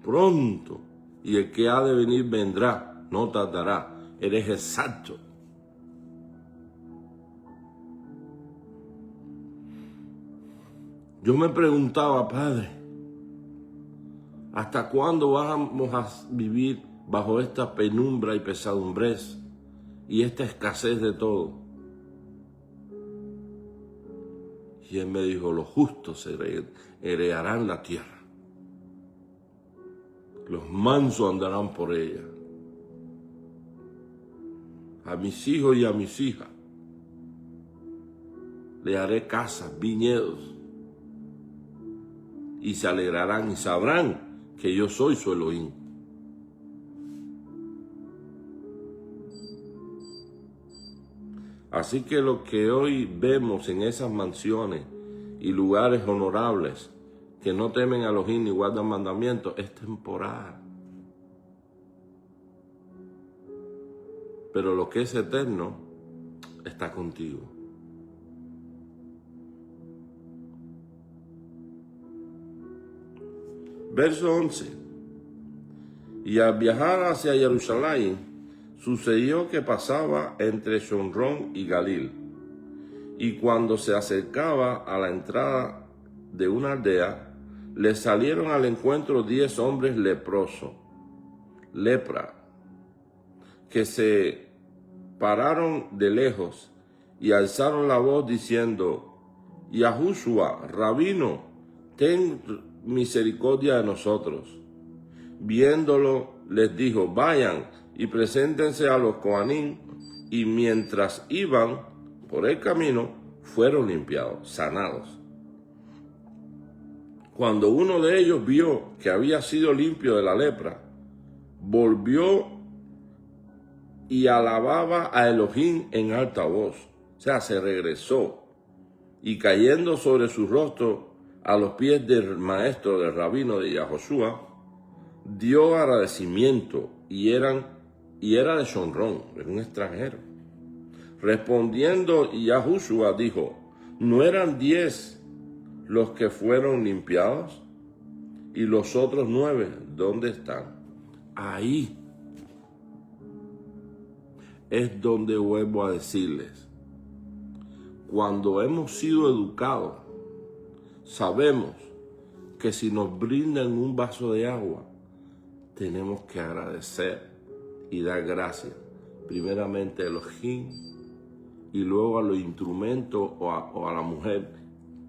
Pronto, y el que ha de venir vendrá, no tardará. Eres exacto. Yo me preguntaba, Padre, ¿hasta cuándo vamos a vivir bajo esta penumbra y pesadumbrez y esta escasez de todo? Y él me dijo, los justos heredarán la tierra. Los mansos andarán por ella. A mis hijos y a mis hijas le haré casas, viñedos, y se alegrarán y sabrán que yo soy su Elohim. Así que lo que hoy vemos en esas mansiones y lugares honorables que no temen a Elohim ni guardan mandamientos es temporal. Pero lo que es eterno está contigo. Verso 11. Y al viajar hacia Jerusalén, sucedió que pasaba entre Shomrón y Galil. Y cuando se acercaba a la entrada de una aldea, le salieron al encuentro 10 hombres leprosos, lepra, que se pararon de lejos y alzaron la voz diciendo, Yahushua, Rabino, ten misericordia de nosotros. Viéndolo, les dijo, vayan y preséntense a los Coanín, y mientras iban por el camino, fueron limpiados, sanados. Cuando uno de ellos vio que había sido limpio de la lepra, volvió y alababa a Elohim en alta voz. O sea, se regresó y cayendo sobre su rostro a los pies del maestro, del rabino de Yahushua, dio agradecimiento y era de Shomrón, era un extranjero. Respondiendo Yahushua dijo, ¿no eran 10 los que fueron limpiados? ¿Y los otros 9 dónde están? Ahí es donde vuelvo a decirles, cuando hemos sido educados, sabemos que si nos brindan un vaso de agua, tenemos que agradecer y dar gracias, primeramente a Elohim y luego a los instrumentos o a la mujer,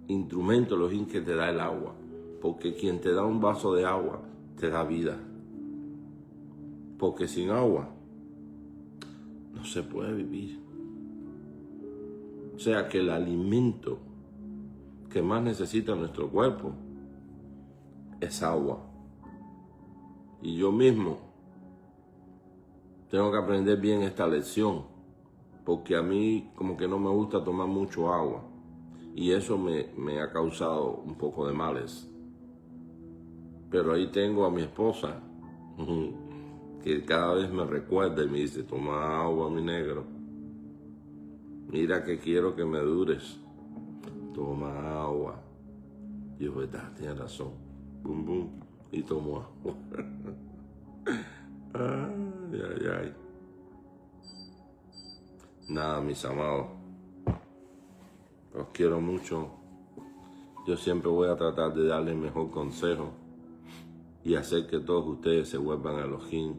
instrumento Elohim que te da el agua, porque quien te da un vaso de agua te da vida, porque sin agua no se puede vivir. O sea que el alimento que más necesita nuestro cuerpo es agua. Y yo mismo tengo que aprender bien esta lección, porque a mí como que no me gusta tomar mucho agua y eso me ha causado un poco de males. Pero ahí tengo a mi esposa que cada vez me recuerda y me dice, toma agua, mi negro. Mira que quiero que me dures. Toma agua. Y yo, verdad, tienes razón. Bum, bum. Y tomo agua. Ay, ay, ay. Nada, mis amados. Los quiero mucho. Yo siempre voy a tratar de darles el mejor consejo y hacer que todos ustedes se vuelvan a Elohim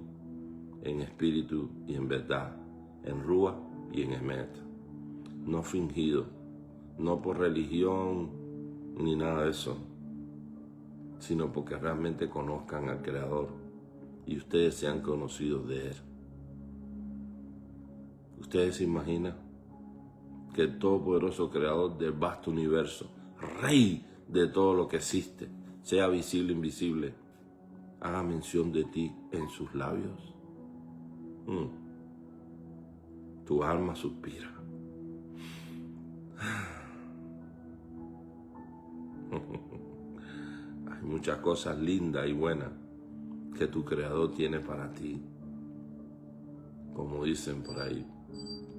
en espíritu y en verdad, en Rúa y en Emet. no fingido, no por religión ni nada de eso, sino porque realmente conozcan al Creador y ustedes sean conocidos de Él. Ustedes se imaginan que el todopoderoso Creador del vasto universo, Rey de todo lo que existe, sea visible o invisible, haga mención de ti en sus labios. Tu alma suspira. Hay muchas cosas lindas y buenas que tu Creador tiene para ti. Como dicen por ahí,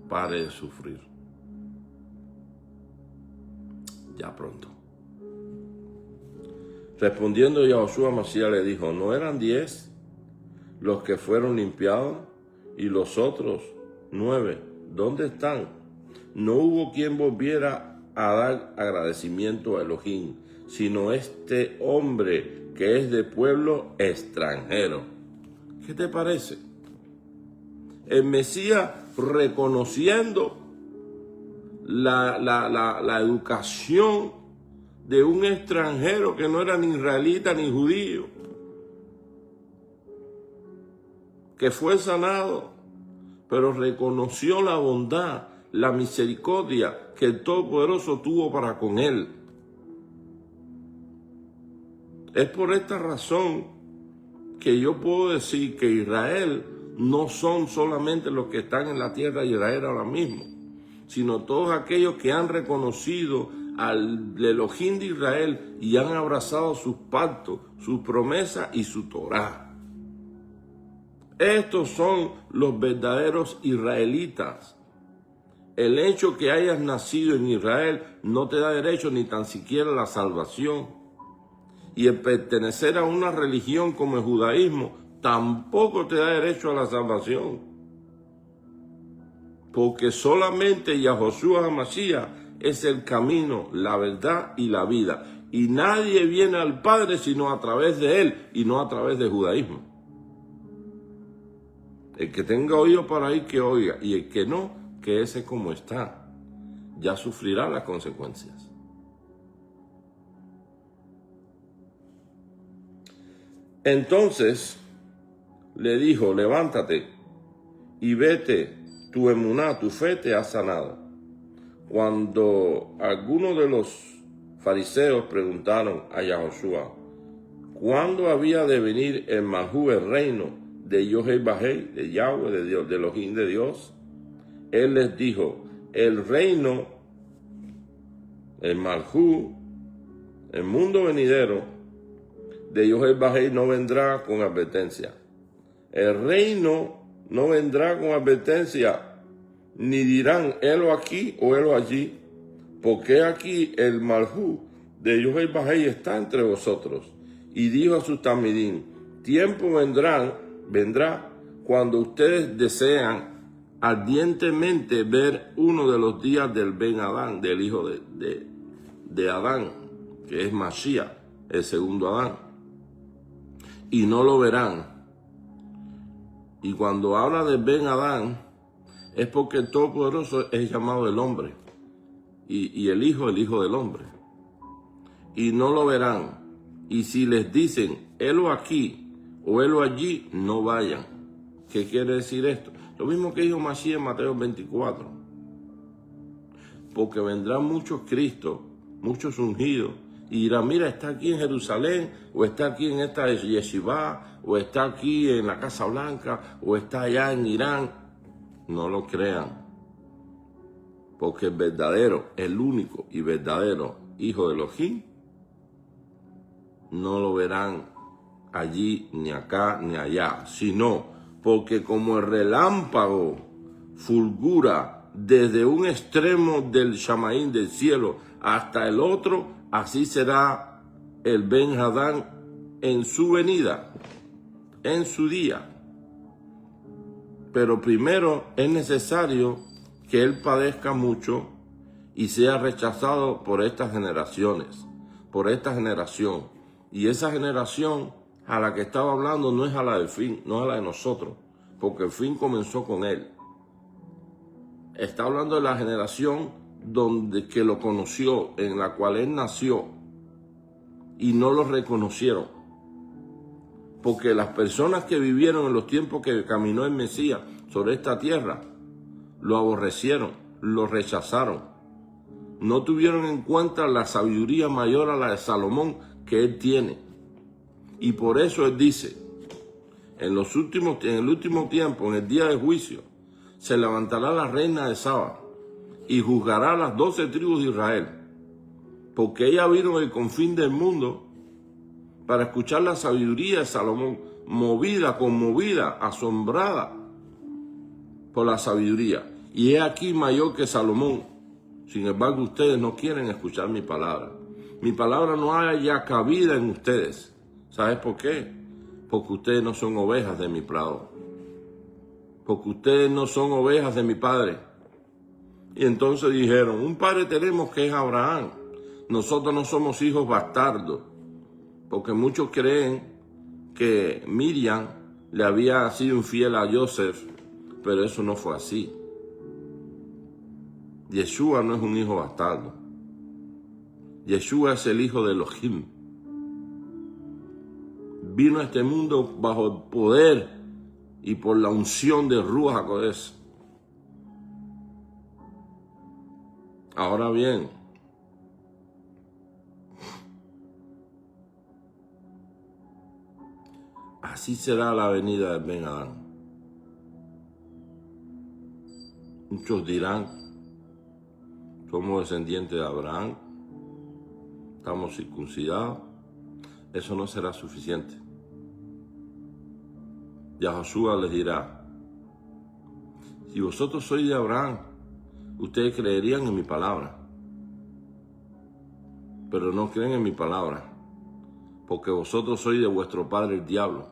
pare de sufrir. Ya pronto. Respondiendo Yahushua Mashiach le dijo, ¿no eran 10 los que fueron limpiados? ¿Y los otros 9? ¿Dónde están? No hubo quien volviera a dar agradecimiento a Elohim, sino este hombre que es de pueblo extranjero. ¿Qué te parece? El Mesías reconociendo la educación de un extranjero que no era ni israelita ni judío, que fue sanado, pero reconoció la bondad, la misericordia que el Todopoderoso tuvo para con él. Es por esta razón que yo puedo decir que Israel no son solamente los que están en la tierra de Israel ahora mismo, sino todos aquellos que han reconocido al Elohim de Israel y han abrazado sus pactos, sus promesas y su Torá. Estos son los verdaderos israelitas. El hecho que hayas nacido en Israel no te da derecho ni tan siquiera a la salvación. Y el pertenecer a una religión como el judaísmo tampoco te da derecho a la salvación. Porque solamente Yahushua HaMashiach es el camino, la verdad y la vida. Y nadie viene al Padre sino a través de Él y no a través del judaísmo. El que tenga oído para oír, que oiga. Y el que no, que ese como está. Ya sufrirá las consecuencias. Entonces le dijo, levántate y vete, tu emuná, tu fe te ha sanado. Cuando algunos de los fariseos preguntaron a Yahushua, ¿cuándo había de venir el Malhú, el reino de Yod-Heh-Vah-Heh, de Yahweh, de Dios, de Elohim de Dios? Él les dijo, el reino, el Malhú, el mundo venidero de Yod-Heh-Vah-Heh no vendrá con advertencia. El reino no vendrá con advertencia, ni dirán, helo aquí o helo allí, porque aquí el Malhú de Yod-Heh-Vah-Heh está entre vosotros. Y dijo a sus tamidín, tiempo vendrá cuando ustedes desean ardientemente ver uno de los días del Ben Adán, del hijo de Adán, que es Mashiach, el segundo Adán, y no lo verán. Y cuando habla de Ben Adán, es porque el Todopoderoso es llamado el hombre, y el hijo del hombre. Y no lo verán. Y si les dicen, helo aquí o helo allí, no vayan. ¿Qué quiere decir esto? Lo mismo que dijo Mashiach en Mateo 24. Porque vendrán muchos Cristos, muchos ungidos, y dirán, mira, está aquí en Jerusalén, o está aquí en esta yeshivá, o está aquí en la Casa Blanca, o está allá en Irán. No lo crean. Porque el verdadero, el único y verdadero hijo de Elohim, no lo verán allí, ni acá, ni allá, sino porque como el relámpago fulgura desde un extremo del Shamaín del cielo hasta el otro, así será el Ben Adán en su venida, en su día. Pero primero es necesario que él padezca mucho y sea rechazado por estas generaciones, por esta generación. Y esa generación a la que estaba hablando no es a la del fin, no es a la de nosotros, porque el fin comenzó con él. Está hablando de la generación que lo conoció, en la cual él nació, y no lo reconocieron. Porque las personas que vivieron en los tiempos que caminó el Mesías sobre esta tierra, lo aborrecieron, lo rechazaron. No tuvieron en cuenta la sabiduría mayor a la de Salomón que él tiene. Y por eso él dice, en el último tiempo, en el día del juicio, se levantará la reina de Saba y juzgará a las 12 tribus de Israel, porque ella vino del confín del mundo para escuchar la sabiduría de Salomón, conmovida, asombrada por la sabiduría. Y es aquí mayor que Salomón. Sin embargo, ustedes no quieren escuchar mi palabra. Mi palabra no haya cabida en ustedes. ¿Sabes por qué? Porque ustedes no son ovejas de mi prado. Porque ustedes no son ovejas de mi padre. Y entonces dijeron, un padre tenemos que es Abraham. Nosotros no somos hijos bastardos. Porque muchos creen que Miriam le había sido infiel a Joseph, pero eso no fue así. Yeshua no es un hijo bastardo. Yeshua es el hijo de Elohim. Vino a este mundo bajo el poder y por la unción de Ruach HaKodesh. Ahora bien, así será la venida del Ben Adán. Muchos dirán, somos descendientes de Abraham, estamos circuncidados. Eso no será suficiente. Yahushua les dirá, si vosotros sois de Abraham, ustedes creerían en mi palabra, pero no creen en mi palabra, porque vosotros sois de vuestro padre el diablo.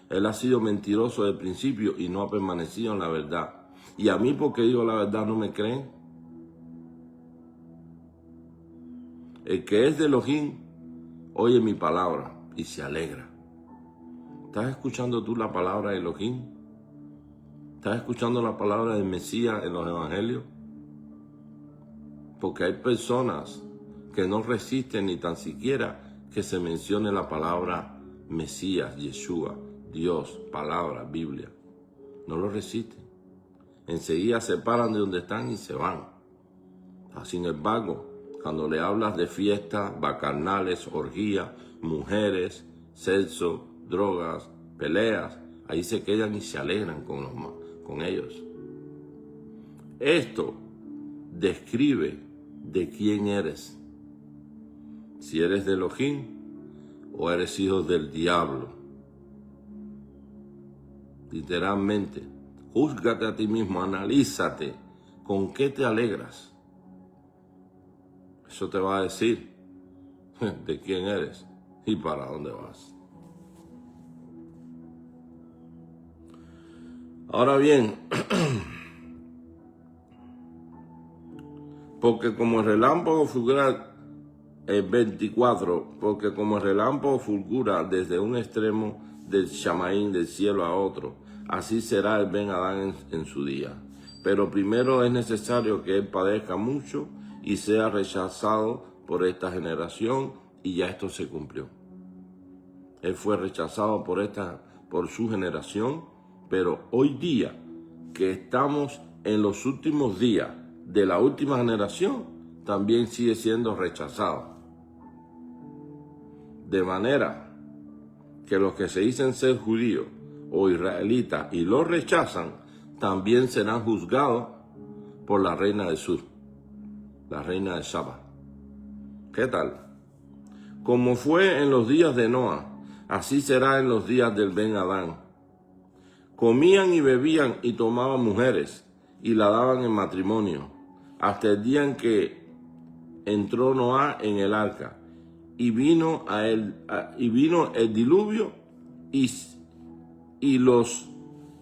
Él ha sido mentiroso desde el principio y no ha permanecido en la verdad. Y a mí, porque digo la verdad, no me creen. El que es de Elohim oye mi palabra y se alegra. ¿Estás escuchando tú la palabra de Elohim? ¿Estás escuchando la palabra del Mesías en los evangelios? Porque hay personas que no resisten ni tan siquiera que se mencione la palabra Mesías, Yeshua, Dios, palabra, Biblia. No lo resisten. Enseguida se paran de donde están y se van. Sin embargo, cuando le hablas de fiestas, bacanales, orgías, mujeres, sexo, drogas, peleas, ahí se quedan y se alegran con ellos. Esto describe de quién eres. Si eres de Elohim o eres hijo del diablo. Literalmente, júzgate a ti mismo, analízate, ¿con qué te alegras? Eso te va a decir de quién eres y para dónde vas. Ahora bien, porque como el relámpago fulgura el 24, porque como el relámpago fulgura desde un extremo del Shamaín del cielo a otro, así será el Ben Adán en su día. Pero primero es necesario que él padezca mucho y sea rechazado por esta generación, y ya esto se cumplió. Él fue rechazado por su generación, pero hoy día que estamos en los últimos días de la última generación, también sigue siendo rechazado. De manera que los que se dicen ser judíos o israelitas y lo rechazan, también serán juzgados por la reina del sur, la reina de Saba. ¿Qué tal? Como fue en los días de Noa, así será en los días del Ben Adán. Comían y bebían y tomaban mujeres y la daban en matrimonio, hasta el día en que entró Noá en el arca, y vino el diluvio y los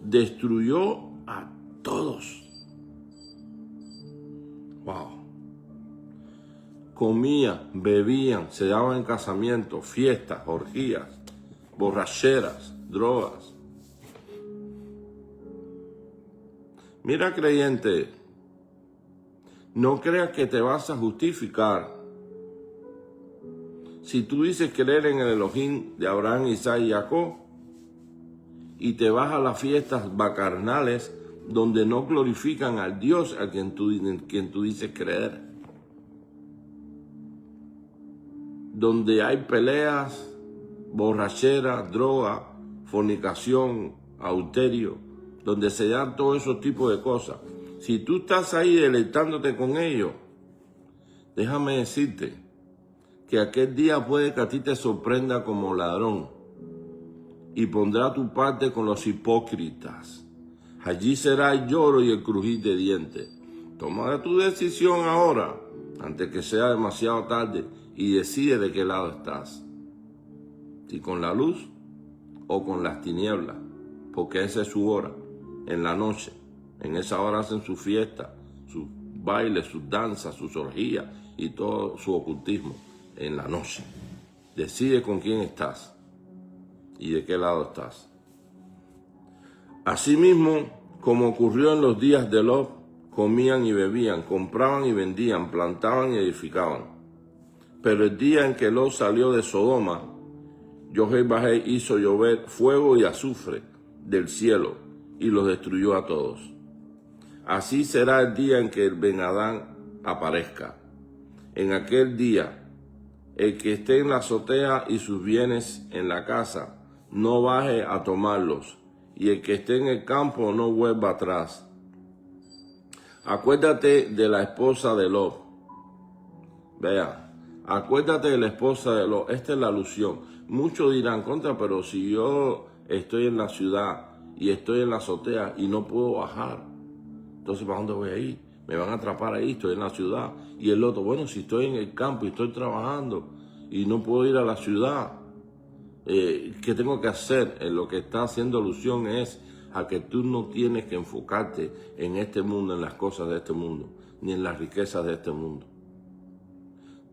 destruyó a todos. Wow. Comían, bebían, se daban en casamientos, fiestas, orgías, borracheras, drogas. Mira, creyente, No creas que te vas a justificar. Si tú dices creer en el Elohim de Abraham, Isaac y Jacob, y te vas a las fiestas bacanales donde no glorifican al Dios a quien tú dices creer, donde hay peleas, borrachera, droga, fornicación, adulterio, donde se dan todos esos tipos de cosas. Si tú estás ahí deleitándote con ellos, déjame decirte que aquel día puede que a ti te sorprenda como ladrón y pondrá tu parte con los hipócritas. Allí será el lloro y el crujir de dientes. Toma tu decisión ahora, antes que sea demasiado tarde, y decide de qué lado estás. Si con la luz o con las tinieblas, porque esa es su hora, en la noche. En esa hora hacen su fiesta, sus bailes, sus danzas, sus orgías y todo su ocultismo en la noche. Decide con quién estás y de qué lado estás. Asimismo, como ocurrió en los días de Lot, comían y bebían, compraban y vendían, plantaban y edificaban. Pero el día en que Lot salió de Sodoma, Jehová hizo llover fuego y azufre del cielo y los destruyó a todos. Así será el día en que el Ben-Adán aparezca. En aquel día, el que esté en la azotea y sus bienes en la casa, no baje a tomarlos, y el que esté en el campo no vuelva atrás. Acuérdate de la esposa de Lot. Vea, acuérdate de la esposa de Lot. Esta es la alusión. Muchos dirán contra, pero si yo estoy en la ciudad y estoy en la azotea y no puedo bajar, entonces ¿para dónde voy a ir? Me van a atrapar ahí, estoy en la ciudad. Y el otro, bueno, si estoy en el campo y estoy trabajando y no puedo ir a la ciudad, ¿qué tengo que hacer? Lo que está haciendo alusión es a que tú no tienes que enfocarte en este mundo, en las cosas de este mundo, ni en las riquezas de este mundo.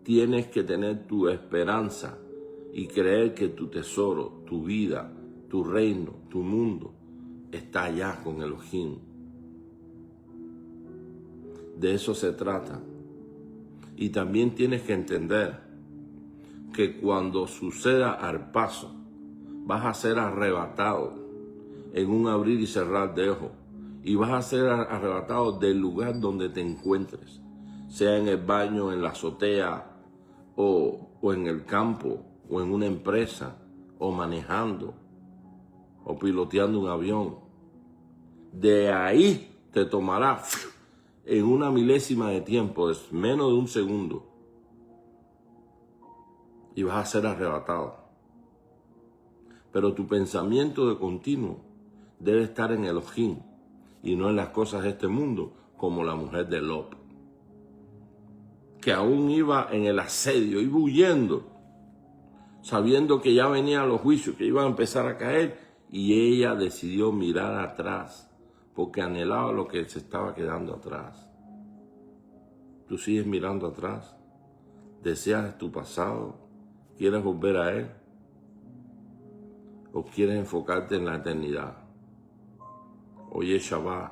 Tienes que tener tu esperanza y creer que tu tesoro, tu vida, tu reino, tu mundo está allá con Elohim. De eso se trata. Y también tienes que entender que cuando suceda al paso, vas a ser arrebatado en un abrir y cerrar de ojos. Y vas a ser arrebatado del lugar donde te encuentres, sea en el baño, en la azotea, o en el campo, o en una empresa, o manejando, o piloteando un avión. De ahí te tomará en una milésima de tiempo, es menos de un segundo, y vas a ser arrebatado. Pero tu pensamiento de continuo debe estar en Elohim y no en las cosas de este mundo, como la mujer de Lot, que aún iba en el asedio, iba huyendo, sabiendo que ya venían los juicios, que iban a empezar a caer, y ella decidió mirar atrás, porque anhelaba lo que se estaba quedando atrás. Tú sigues mirando atrás, deseas tu pasado, quieres volver a él, o quieres enfocarte en la eternidad. Hoy es Shabbat,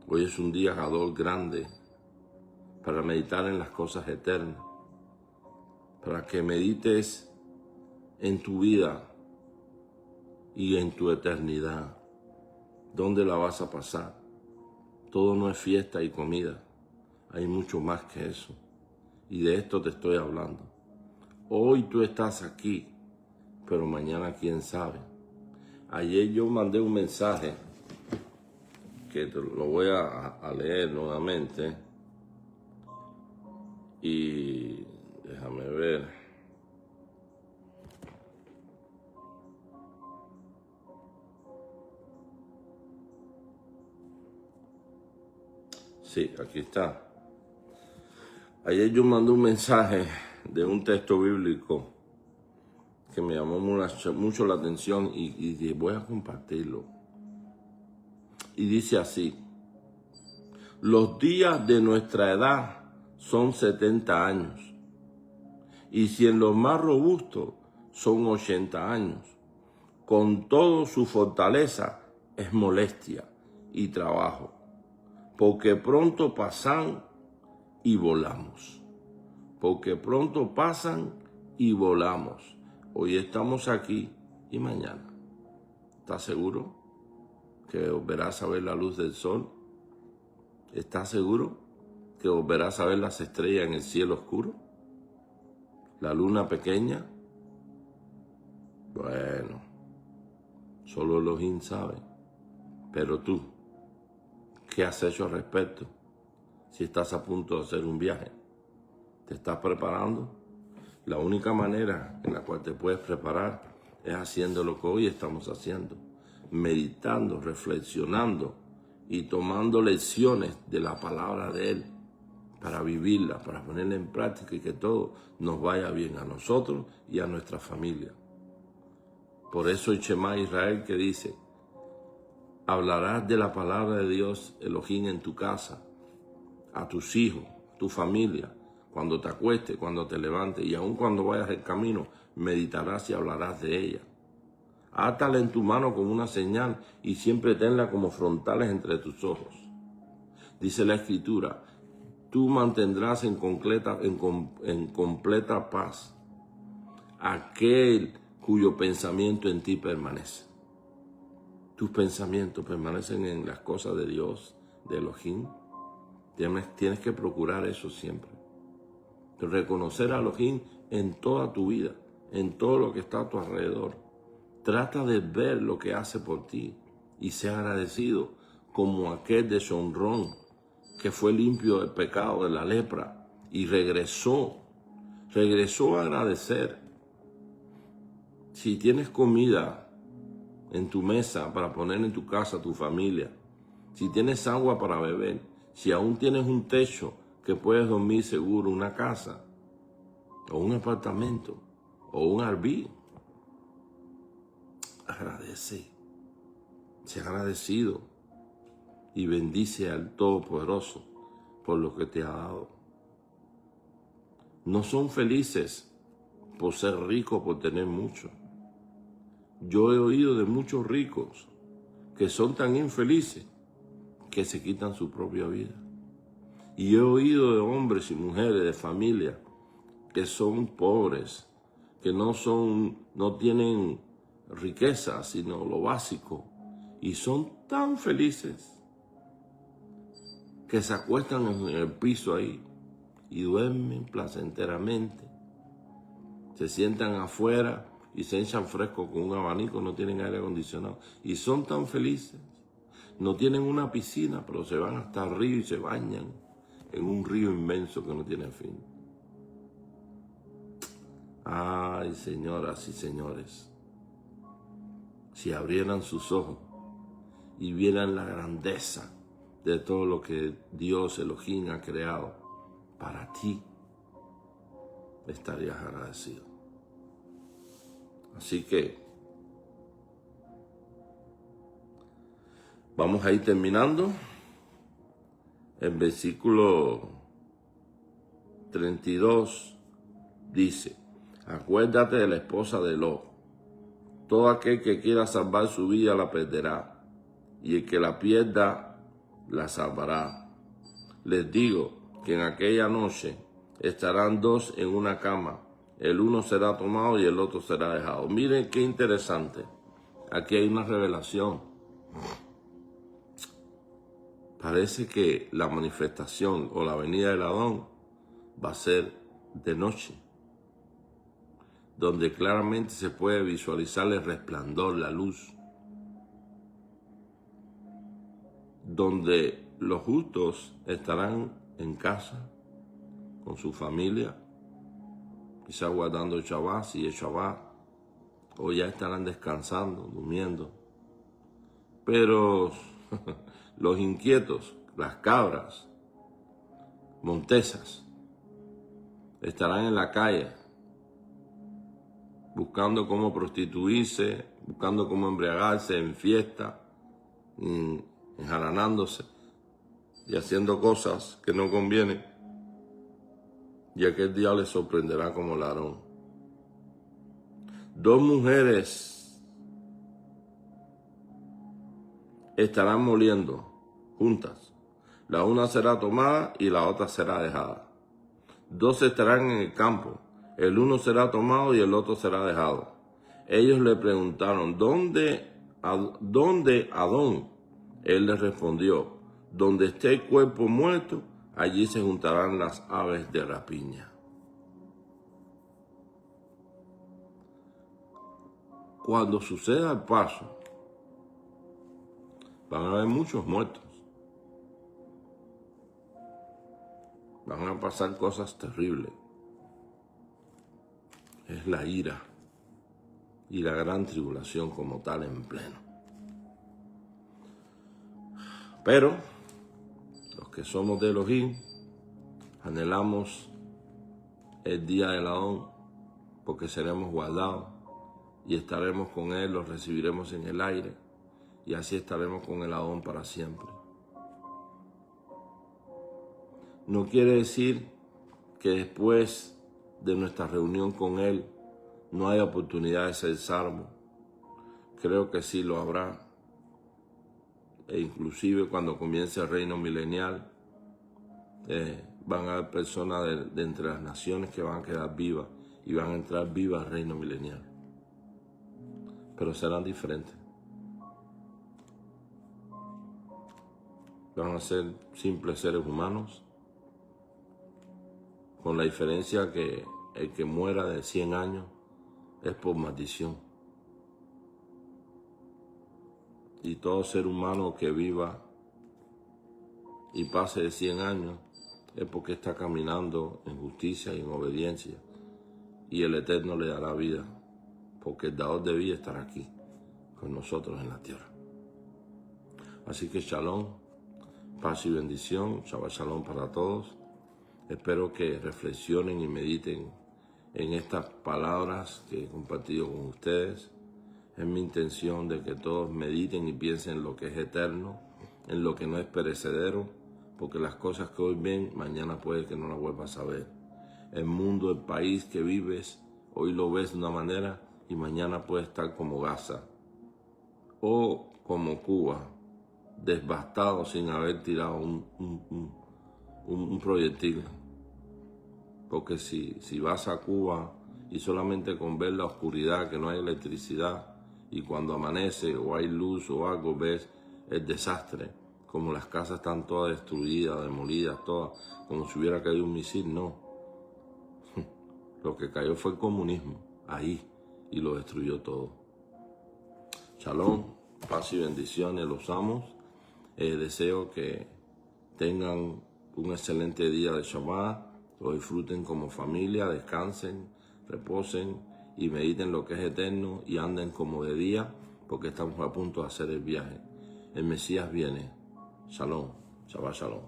hoy es un día Gadol grande para meditar en las cosas eternas, para que medites en tu vida y en tu eternidad. ¿Dónde la vas a pasar? Todo no es fiesta y comida, hay mucho más que eso, y de esto te estoy hablando. Hoy tú estás aquí, pero mañana quién sabe. Ayer yo mandé un mensaje que te lo voy a leer nuevamente, y déjame ver. Sí, aquí está. Ayer yo mandé un mensaje de un texto bíblico que me llamó mucho la atención y dije, voy a compartirlo. Y dice así: los días de nuestra edad son 70 años, y si en los más robustos son 80 años, con todo su fortaleza es molestia y trabajo, porque pronto pasan y volamos. Porque pronto pasan y volamos. Hoy estamos aquí y mañana. ¿Estás seguro que volverás a ver la luz del sol? ¿Estás seguro que volverás a ver las estrellas en el cielo oscuro? ¿La luna pequeña? Bueno, solo Elohim sabe. Pero tú, ¿qué has hecho al respecto? Si estás a punto de hacer un viaje, ¿te estás preparando? La única manera en la cual te puedes preparar es haciendo lo que hoy estamos haciendo, meditando, reflexionando y tomando lecciones de la palabra de Él para vivirla, para ponerla en práctica y que todo nos vaya bien a nosotros y a nuestra familia. Por eso el Shema Israel que dice, hablarás de la palabra de Dios Elohim en tu casa, a tus hijos, tu familia, cuando te acuestes, cuando te levantes y aun cuando vayas el camino, meditarás y hablarás de ella. Átala en tu mano como una señal y siempre tenla como frontales entre tus ojos. Dice la Escritura, tú mantendrás en completa paz aquel cuyo pensamiento en ti permanece. Tus pensamientos permanecen en las cosas de Dios, de Elohim. Tienes que procurar eso siempre. Reconocer a Elohim en toda tu vida, en todo lo que está a tu alrededor. Trata de ver lo que hace por ti y sea agradecido como aquel de Shomrón que fue limpio del pecado, de la lepra y regresó a agradecer. Si tienes comida en tu mesa para poner en tu casa a tu familia, si tienes agua para beber, si aún tienes un techo que puedes dormir seguro, una casa, o un apartamento, o un RV, agradece, sea agradecido y bendice al Todopoderoso por lo que te ha dado. No son felices por ser ricos, por tener mucho. Yo he oído de muchos ricos que son tan infelices que se quitan su propia vida. Y he oído de hombres y mujeres de familia que son pobres, que no tienen riqueza, sino lo básico, y son tan felices que se acuestan en el piso ahí y duermen placenteramente. Se sientan afuera y se echan fresco con un abanico, no tienen aire acondicionado, y son tan felices. No tienen una piscina, pero se van hasta el río y se bañan en un río inmenso que no tiene fin. Ay, señoras y señores, si abrieran sus ojos y vieran la grandeza de todo lo que Dios Elohim ha creado para ti, estarías agradecido. Así que vamos a ir terminando. El versículo 32 dice, acuérdate de la esposa de Lot. Todo aquel que quiera salvar su vida la perderá, y el que la pierda la salvará. Les digo que en aquella noche estarán dos en una cama, el uno será tomado y el otro será dejado. Miren qué interesante, aquí hay una revelación. Parece que la manifestación o la venida del Adón va a ser de noche, donde claramente se puede visualizar el resplandor, la luz, donde los justos estarán en casa con su familia, quizá guardando el Shabbat, si es Shabbat, o ya estarán descansando, durmiendo. Pero los inquietos, las cabras, montesas, estarán en la calle buscando cómo prostituirse, buscando cómo embriagarse en fiesta, enjaranándose y haciendo cosas que no convienen. Y aquel día les sorprenderá como ladrón. Dos mujeres estarán moliendo juntas, La una será tomada y la otra será dejada. 2 estarán en el campo, el uno será tomado y el otro será dejado. Ellos le preguntaron, ¿dónde Adón? Él les respondió, donde esté el cuerpo muerto, allí se juntarán las aves de rapiña. Cuando suceda el paso, van a haber muchos muertos. Van a pasar cosas terribles. Es la ira y la gran tribulación como tal en pleno. Pero los que somos de Elohim anhelamos el día del Adón, porque seremos guardados y estaremos con Él, los recibiremos en el aire y así estaremos con el Adón para siempre. No quiere decir que después de nuestra reunión con Él no haya oportunidad de ser salvo. Creo que sí lo habrá. E inclusive cuando comience el reino milenial, van a haber personas de entre las naciones que van a quedar vivas y van a entrar vivas al reino milenial. Pero serán diferentes. Van a ser simples seres humanos, con la diferencia que el que muera de 100 años es por maldición. Y todo ser humano que viva y pase de 100 años es porque está caminando en justicia y en obediencia. Y el Eterno le dará vida, porque el dador de vida estará aquí con nosotros en la tierra. Así que shalom, paz y bendición, Shabbat shalom para todos. Espero que reflexionen y mediten en estas palabras que he compartido con ustedes. Es mi intención de que todos mediten y piensen en lo que es eterno, en lo que no es perecedero, porque las cosas que hoy ven, mañana puede que no las vuelvas a ver. El mundo, el país que vives, hoy lo ves de una manera y mañana puede estar como Gaza o como Cuba, devastado sin haber tirado un proyectil. Porque si vas a Cuba y solamente con ver la oscuridad, que no hay electricidad, y cuando amanece o hay luz o algo, ves el desastre, como las casas están todas destruidas, demolidas, todas, como si hubiera caído un misil, no. Lo que cayó fue el comunismo, ahí, y lo destruyó todo. Shalom, paz y bendiciones, los amos. Deseo que tengan un excelente día de Shabbat, lo disfruten como familia, descansen, reposen y mediten lo que es eterno y anden como de día, porque estamos a punto de hacer el viaje. El Mesías viene. Shalom, Shabbat shalom.